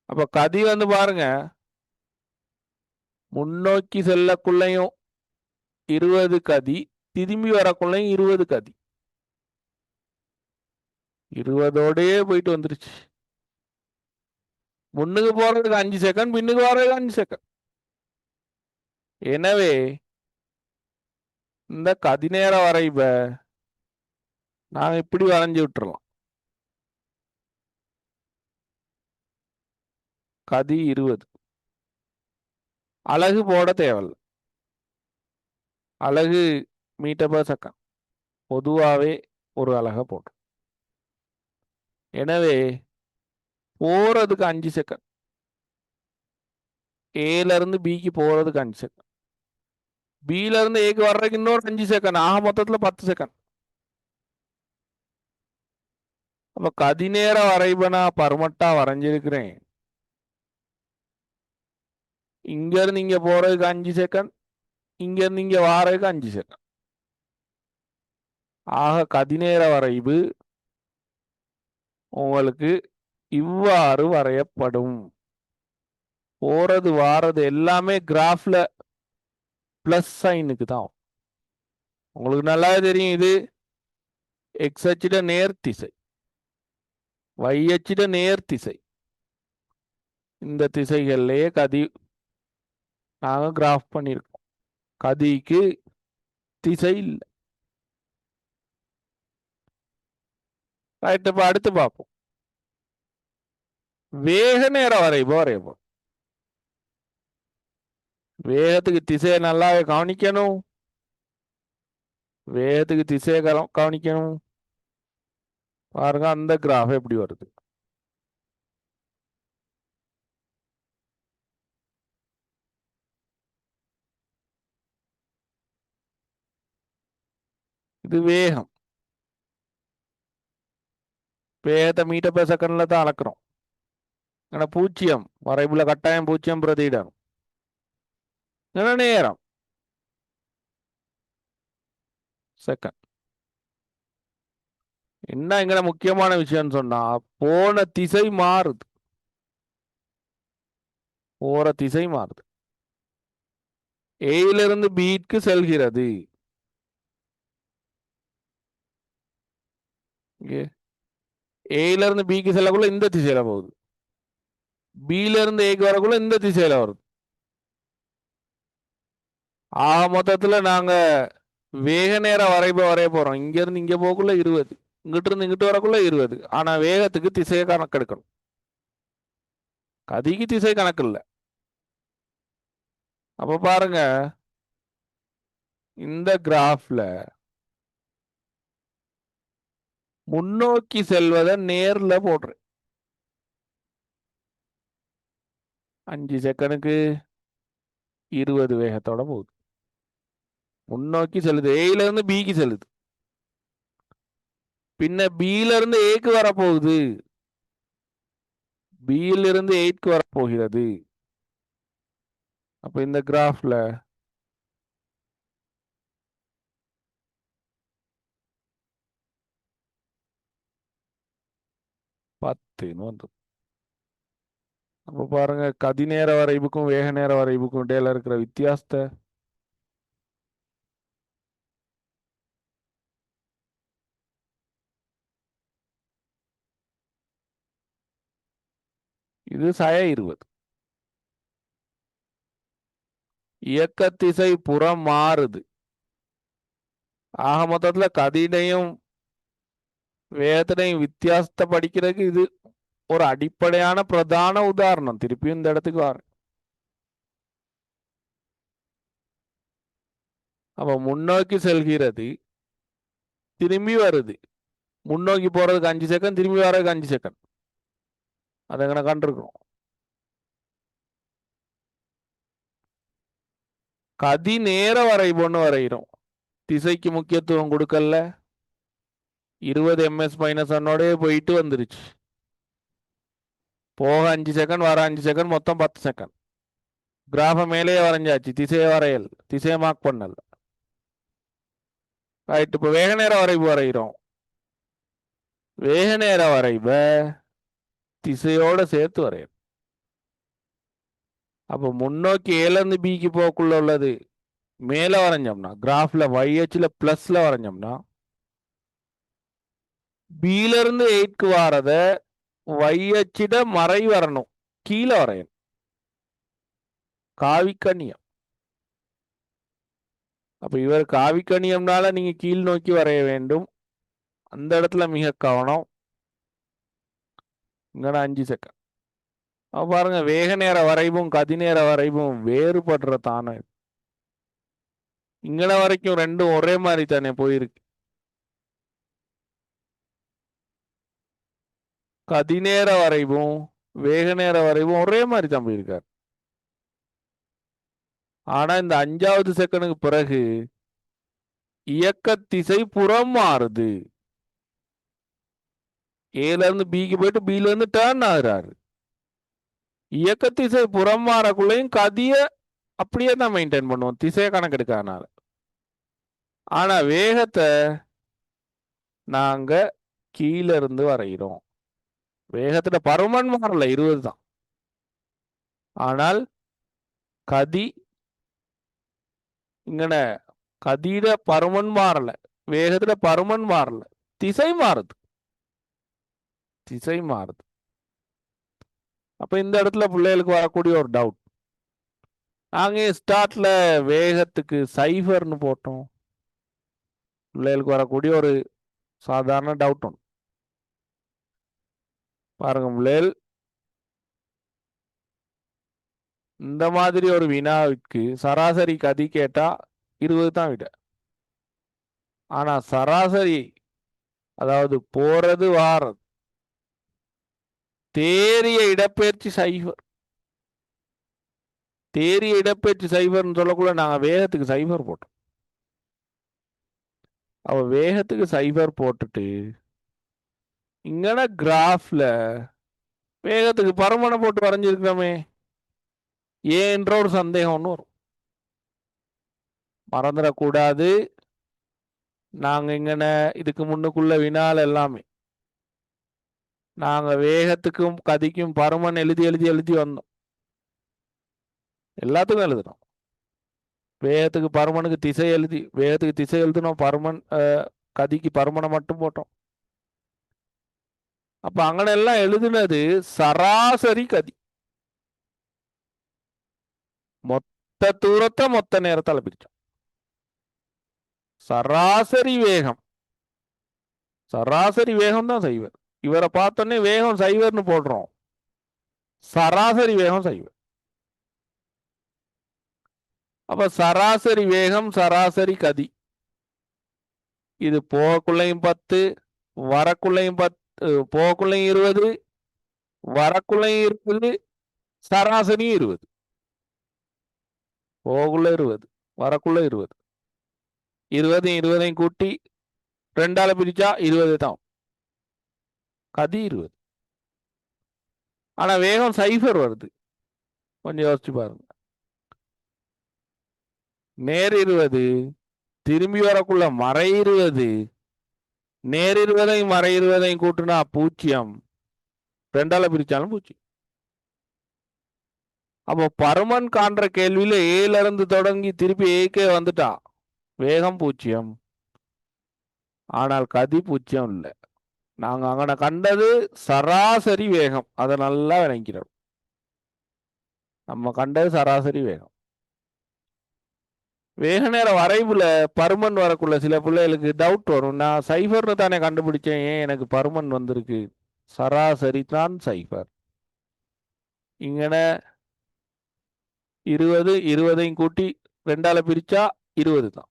அப்ப கதி வந்து பாருங்க, முன்னோக்கி செல்லக்குள்ளையும் 20 கதி, திரும்பி வரக்குள்ளையும் 20 கதி. 20ஓடயே போயிட்டு வந்துருச்சு. முன்னுக்கு போறதுக்கு 5 செகண்ட், பின்னுக்கு வர்றதுக்கு 5 செகண்ட். எனவே இந்த கதி நேர வரைப நாங்க இப்படி வரைஞ்சு விட்டுறலாம். கதி 20, அலகு போட தேவையில்லை. அலகு மீட்டர் பெர் செகண்ட், பொதுவாகவே ஒரு அலகை போட்டு. எனவே போறதுக்கு 5 செகண்ட், ஏல இருந்து பிக்கு போறதுக்கு 5 செகண்ட், பில இருந்து ஏக்கு வர்றதுக்கு இன்னொரு 5 செகண்ட். ஆக மொத்தத்துல 10 செகண்ட். அப்ப கதி நேர வரைப நான் பர்மட்டா வரைஞ்சிருக்கிறேன். இங்க இருந்து இங்க போறதுக்கு 5 செகண்ட், இங்க இருந்து இங்க வாரதுக்கு 5 செகண்ட். ஆக கதி நேர வரைவு உங்களுக்கு இவ்வாறு வரையப்படும். போறது வாரது எல்லாமே கிராஃப்ல பிளஸ் சைனுக்கு தான். உங்களுக்கு நல்லா தெரியும், இது எக்ஸ் அச்சிட நேர் திசை, y அச்சிட நேர் திசை. இந்த திசைகள்லயே கதி நாங்க கிராஃப் பண்ணியிருக்கோம். கதிக்கு திசை இல்லை. ரைட். இப்ப அடுத்து பார்ப்போம், வேக நேர வரைபோ வரையப்போம். வேகத்துக்கு திசையை நல்லாவே கவனிக்கணும். வேகத்துக்கு திசையை கவனிக்கணும். பாருங்க அந்த கிராஃப் எப்படி வருது. இது வேகம். வேகத்தை மீட்டர் பெர் செகண்ட்ல தான் அளக்குறோம். ஆனா 0 வரைபுல கட்டாயம் 0 பிரதியிடணும். நேரம் செகண்ட். என்ன எங்கட முக்கியமான விஷயம் சொன்னா போன திசை மாறுது. போற திசை மாறுது. ஏயிலிருந்து பிக்கு செல்கிறது. ஏல இருந்து பிக்கு செல்லக்குள்ள இந்த திசையில போகுது. பில இருந்து ஏக்கு வரக்குள்ள இந்த திசையில வருது. ஆக மொத்தத்துல நாங்க வேக நேர வரைப வரைய போறோம். இங்க இருந்து இங்க போக்குள்ள 20, இங்கிட்டு இருந்து இங்கிட்டு வரக்குள்ள 20. ஆனா வேகத்துக்கு திசையை கணக்கெடுக்கணும். கதிக்கு திசை கணக்கு இல்லை. அப்ப பாருங்க இந்த கிராஃப்ல முன்னோக்கி செல்வதை நேர்ல போடுறேன். 5 செகண்டுக்கு 20 வேகத்தோட போகுது. முன்னோக்கி செல்லுது. ஏல இருந்து பிக்கு செல்லுது. பின்ன பில இருந்து ஏக்கு வரப்போகுது. பியில் இருந்து 8க்கு வரப்போகிறது. அப்ப இந்த கிராஃப்ல வந்து அப்ப பாருங்க கதி நேர வரைவுக்கும் வேக நேர வரைவுக்கும் இடையில இருக்கிற வித்தியாசத்தை. இது 20. இயக்க திசை புறம் மாறுது. ஆக மொத்தத்துல கதினையும் வேகத்தினையும் வித்தியாசத்தை படிக்கிறதுக்கு இது ஒரு அடிப்படையான பிரதான உதாரணம். திருப்பியும் இந்த இடத்துக்கு வர. அப்ப முன்னோக்கி செல்கிறது, திரும்பி வருது. முன்னோக்கி போறதுக்கு 5 செகண்ட், திரும்பி வர்றதுக்கு 5 செகண்ட். அதை எங்க கண்டிருக்கிறோம். கதி நேர வரைபொன்னு வரைகிறோம். திசைக்கு முக்கியத்துவம் கொடுக்கல. 20 ms -1 போயிட்டு வந்துருச்சு. போக 5 செகண்ட், வர 5 செகண்ட், மொத்தம் 10 செகண்ட். கிராஃப மேலேயே வரைஞ்சாச்சு. திசையை வரையல், திசையை மார்க் பண்ணல. ரைட். இப்ப வேக நேர வரைவு வரைகிறோம். வேக நேர வரைவ திசையோட சேர்த்து வரையணும். அப்ப முன்னோக்கி ஏல இருந்து பிக்கு போக்குள்ள உள்ளது மேல வரைஞ்சோம்னா, கிராஃப்ல YHல பிளஸ்ல வரைஞ்சோம்னா, பில இருந்து 8க்கு வாரத YHட மறை வரணும், கீழே வரையணும். காவிக்கண்ணியம். அப்ப இவர் காவிக்கண்ணியம்னால நீங்க கீழ் நோக்கி வரைய வேண்டும். அந்த இடத்துல மிக கவனம். இங்க 5 செகண்ட். பாருங்க வேக நேர வரைவும் கதி நேர வரைவும் வேறுபடுற தானே. இங்கன வரைக்கும் ரெண்டும் ஒரே மாதிரி தானே போயிருக்கு. கதி நேர வரைவும் வேக நேர வரைவும் ஒரே மாதிரி தான் போயிருக்காரு. ஆனா இந்த 5வது செகண்டுக்கு பிறகு இயக்க திசை புறம் மாறுது. ஏல இருந்து பிக்கு போயிட்டு பில இருந்து டர்ன் ஆகுறாரு. இயக்க திசை புறம் மாறக்குள்ளையும் கதிய அப்படியே தான் மெயின்டைன் பண்ணுவோம், திசையை கணக்கெடுக்காதனால. ஆனா வேகத்தை நாங்க கீழ இருந்து வரைகிறோம். வேகத்துல பருமன் மாறல, 20 தான். ஆனால் கதி இங்கன கதியில பருமன் மாறல, வேகத்துல பருமன் மாறல, திசை மாறுது. திசை மாறுது. அப்ப இந்த இடத்துல பிள்ளைகளுக்கு வரக்கூடிய ஒரு டவுட், நாங்க ஸ்டார்ட்ல வேகத்துக்கு 0ன்னு போட்டோம். பிள்ளைகளுக்கு வரக்கூடிய ஒரு சாதாரண டவுட் ஒன்று பாருங்க பிள்ளைகள். இந்த மாதிரி ஒரு வினாவிற்கு சராசரி கதி கேட்டா 20 தான் விட. ஆனா சராசரி, அதாவது போறது வாரது, தேறிய இடப்பெயர்ச்சி சைபர். தேறிய இடப்பெயர்ச்சி சைபர்னு சொல்லக்குள்ள நாங்க வேகத்துக்கு சைபர் போட்டோம். அவ வேகத்துக்கு சைபர் போட்டுட்டு இங்கன கிராஃப்ல வேகத்துக்கு பருமனை போட்டு வரைஞ்சிருக்கிறோமே, ஏன்ற ஒரு சந்தேகம் ஒன்று வரும். மறந்துடக்கூடாது, நாங்க இங்கன இதுக்கு முன்னுக்குள்ள வினால எல்லாமே நாங்க வேகத்துக்கும் கதிக்கும் பருமன் எழுதி எழுதி எழுதி வந்தோம். எல்லாத்துக்கும் எழுதுனோம். வேகத்துக்கு பருமனுக்கு திசை எழுதி, வேகத்துக்கு திசை எழுதினோம், பருமன் கதிக்கு பருமனை மட்டும் போட்டோம். அப்ப அங்கன எல்லாம் எழுதுனது சராசரி கதி, மொத்த தூரத்தை மொத்த நேரத்தால பிரிச்சோம். சராசரி வேகம், சராசரி வேகம் தான் சைவர். இவரை பார்த்தோன்னே வேகம் சைவர்னு போடுறோம், சராசரி வேகம் சைவர். அப்ப சராசரி வேகம் சராசரி கதி, இது போகக்குள்ளையும் 10, வரக்குள்ளையும் 10, போகக்குள்ளையும் 20, வரக்குள்ளையும் 20, சராசரியும் 20. போகக்குள்ள 20, வரக்குள்ள 20, 20 கூட்டி 2ஆல பிரிச்சா 20 தான், கதி 20. ஆனா வேகம் சைபர் வருது. கொஞ்சம் யோசிச்சு பாருங்க. நேர் 20, திரும்பி வரக்குள்ள மறை 20, நேர் 20 மறை 20 கூட்டுனா 0, 2ஆல பிரிச்சாலும் 0. அப்போ பருமன் காண்ற கேள்வியில ஏல இருந்து தொடங்கி திருப்பி ஏக்கே வந்துட்டா வேகம் 0, ஆனால் கதி 0 இல்லை. நாங்க அங்கன கண்டது சராசரி வேகம், அதை நல்லா விளங்கிறோம். நம்ம கண்டது சராசரி வேகம். வேக நேர வரைவுல பருமன் வரக்குள்ள சில பிள்ளைகளுக்கு டவுட் வரும், நான் சைபர்னு தானே கண்டுபிடிச்சேன், ஏன் எனக்கு பருமன் வந்திருக்கு? சராசரி தான் சைபர். இங்கன 20 கூட்டி 2ஆல பிரிச்சா 20 தான்,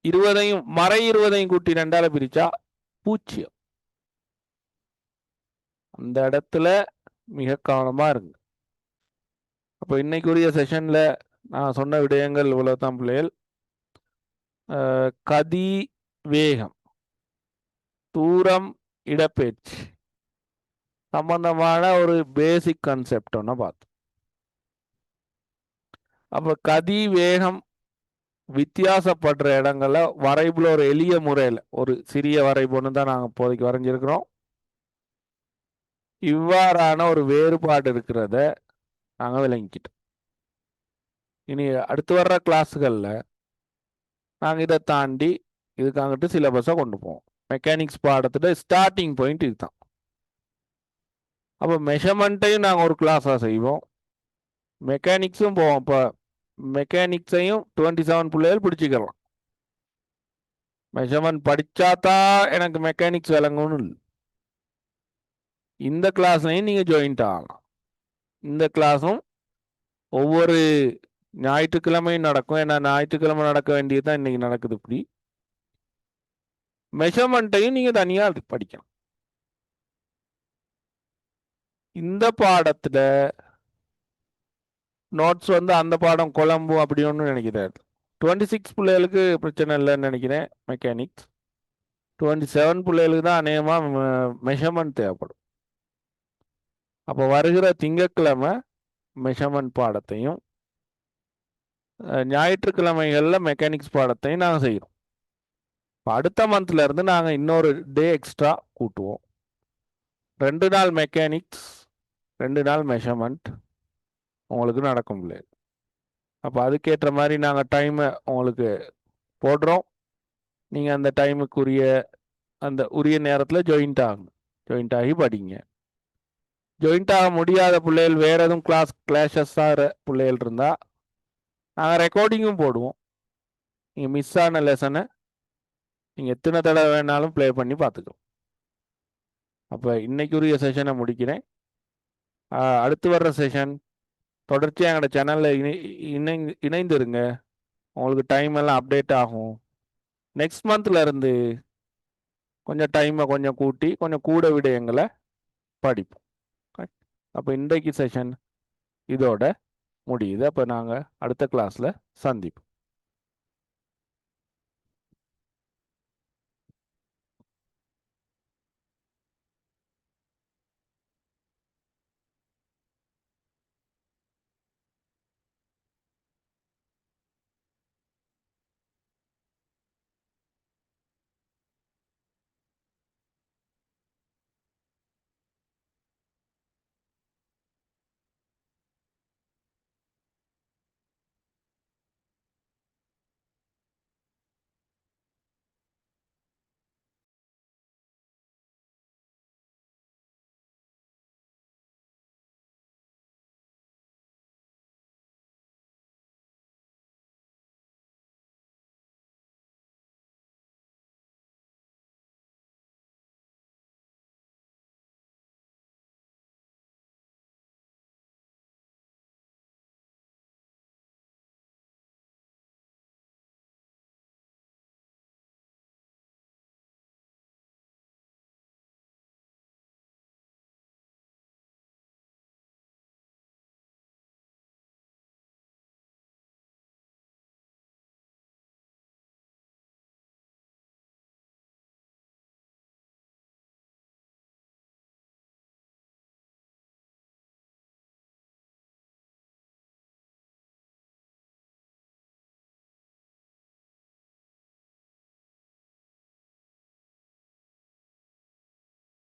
20 மறை 20 கூட்டி 2ஆல பிரிச்சா 0. அந்த இடத்துல மிக கவனமா இருங்க. அப்ப இன்னைக்குரிய செஷன்ல நான் சொன்ன விடயங்கள் இவ்வளவுதான் பிள்ளைகள். கதி, வேகம், தூரம், இடப்பெயர்ச்சி சம்பந்தமான ஒரு பேசிக் கான்செப்ட் ஒன்று பார்த்தோம். அப்ப கதி வேகம் வித்தியாசப்படுற இடங்கள்ல வரைபுல ஒரு எளிய முறையில் ஒரு சிறிய வரைபொன்னு தான் நாங்கள் இப்போதைக்கு வரைஞ்சிருக்கிறோம். இவ்வாறான ஒரு வேறுபாடு இருக்கிறத நாங்கள் விளங்கிக்கிட்டோம். இனி அடுத்து வர்ற கிளாஸுகளில் நாங்கள் இதை தாண்டி இதுக்காங்கிட்டு சிலபஸை கொண்டு போவோம். மெக்கானிக்ஸ் பாடத்துல ஸ்டார்டிங் பாயிண்ட் இதுதான். அப்போ மெஷர்மெண்ட்டையும் நாங்கள் ஒரு கிளாஸாக செய்வோம், மெக்கானிக்ஸும் போவோம். இப்போ மெக்கானிக்ஸையும் 27 பிள்ளைகள் பிடிச்சிக்கலாம். மெஷர்மெண்ட் படிச்சாதான் எனக்கு மெக்கானிக்ஸ் விளங்கணும் இல்லை. இந்த கிளாஸ்லையும் நீங்கள் ஜாயின்ட் ஆகலாம். இந்த கிளாஸும் ஒவ்வொரு ஞாயிற்றுக்கிழமையும் நடக்கும். ஏன்னா ஞாயிற்றுக்கிழமை நடக்க வேண்டியதுதான் இன்னைக்கு நடக்குது. இப்படி மெஷர்மெண்ட்டையும் நீங்க தனியா படிக்கலாம். இந்த பாடத்துல நோட்ஸ் அந்த பாடம் குழம்பும் அப்படி ஒன்று நினைக்கிறாரு. 26 பிள்ளைகளுக்கு பிரச்சனை இல்லைன்னு நினைக்கிறேன் மெக்கானிக்ஸ். 27 பிள்ளைகளுக்கு தான் அநேகமாக மெஷர்மெண்ட் தேவைப்படும். அப்போ வருகிற திங்கட்கிழமை மெஷர்மெண்ட் பாடத்தையும் ஞாயிற்றுக்கிழமைகளில் மெக்கானிக்ஸ் பாடத்தையும் நாங்கள் செய்கிறோம். இப்போ அடுத்த மந்த்ல இருந்து நாங்கள் இன்னொரு டே எக்ஸ்ட்ரா கூட்டுவோம். 2 நாள் மெக்கானிக்ஸ், 2 நாள் மெஷர்மெண்ட் உங்களுக்கு நடக்கும் இல்லை. அப்போ அதுக்கேற்ற மாதிரி நாங்கள் டைமை உங்களுக்கு போடுறோம். நீங்கள் அந்த டைமுக்குரிய அந்த உரிய நேரத்தில் ஜாயின்ட் ஆகுங்க, ஜாயின்ட் ஆகி படிங்க. ஜாயின்ட் ஆக முடியாத பிள்ளைகள், வேறு எதுவும் கிளாஷஸ் ஆகிற பிள்ளைகள் இருந்தால் நாங்கள் ரெக்கார்டிங்கும் போடுவோம். நீங்கள் மிஸ் ஆன லெசனை நீங்கள் எத்தனை தடவை வேணாலும் ப்ளே பண்ணி பார்த்துக்கலாம். அப்போ இன்னைக்குரிய செஷனை முடிக்கிறேன். அடுத்து வர்ற செஷன் தொடர்ச்சியாக எங்களோட சேனலில் இணைந்துருங்க. உங்களுக்கு டைம் எல்லாம் அப்டேட் ஆகும். நெக்ஸ்ட் மந்த்ல இருந்து கொஞ்சம் டைமை கொஞ்சம் கூட்டி கொஞ்சம் கூட விடயங்களை படிப்போம். அப்போ இன்றைக்கு செஷன் இதோட முடியுது. அப்போ நாங்கள் அடுத்த கிளாஸில் சந்திப்போம்.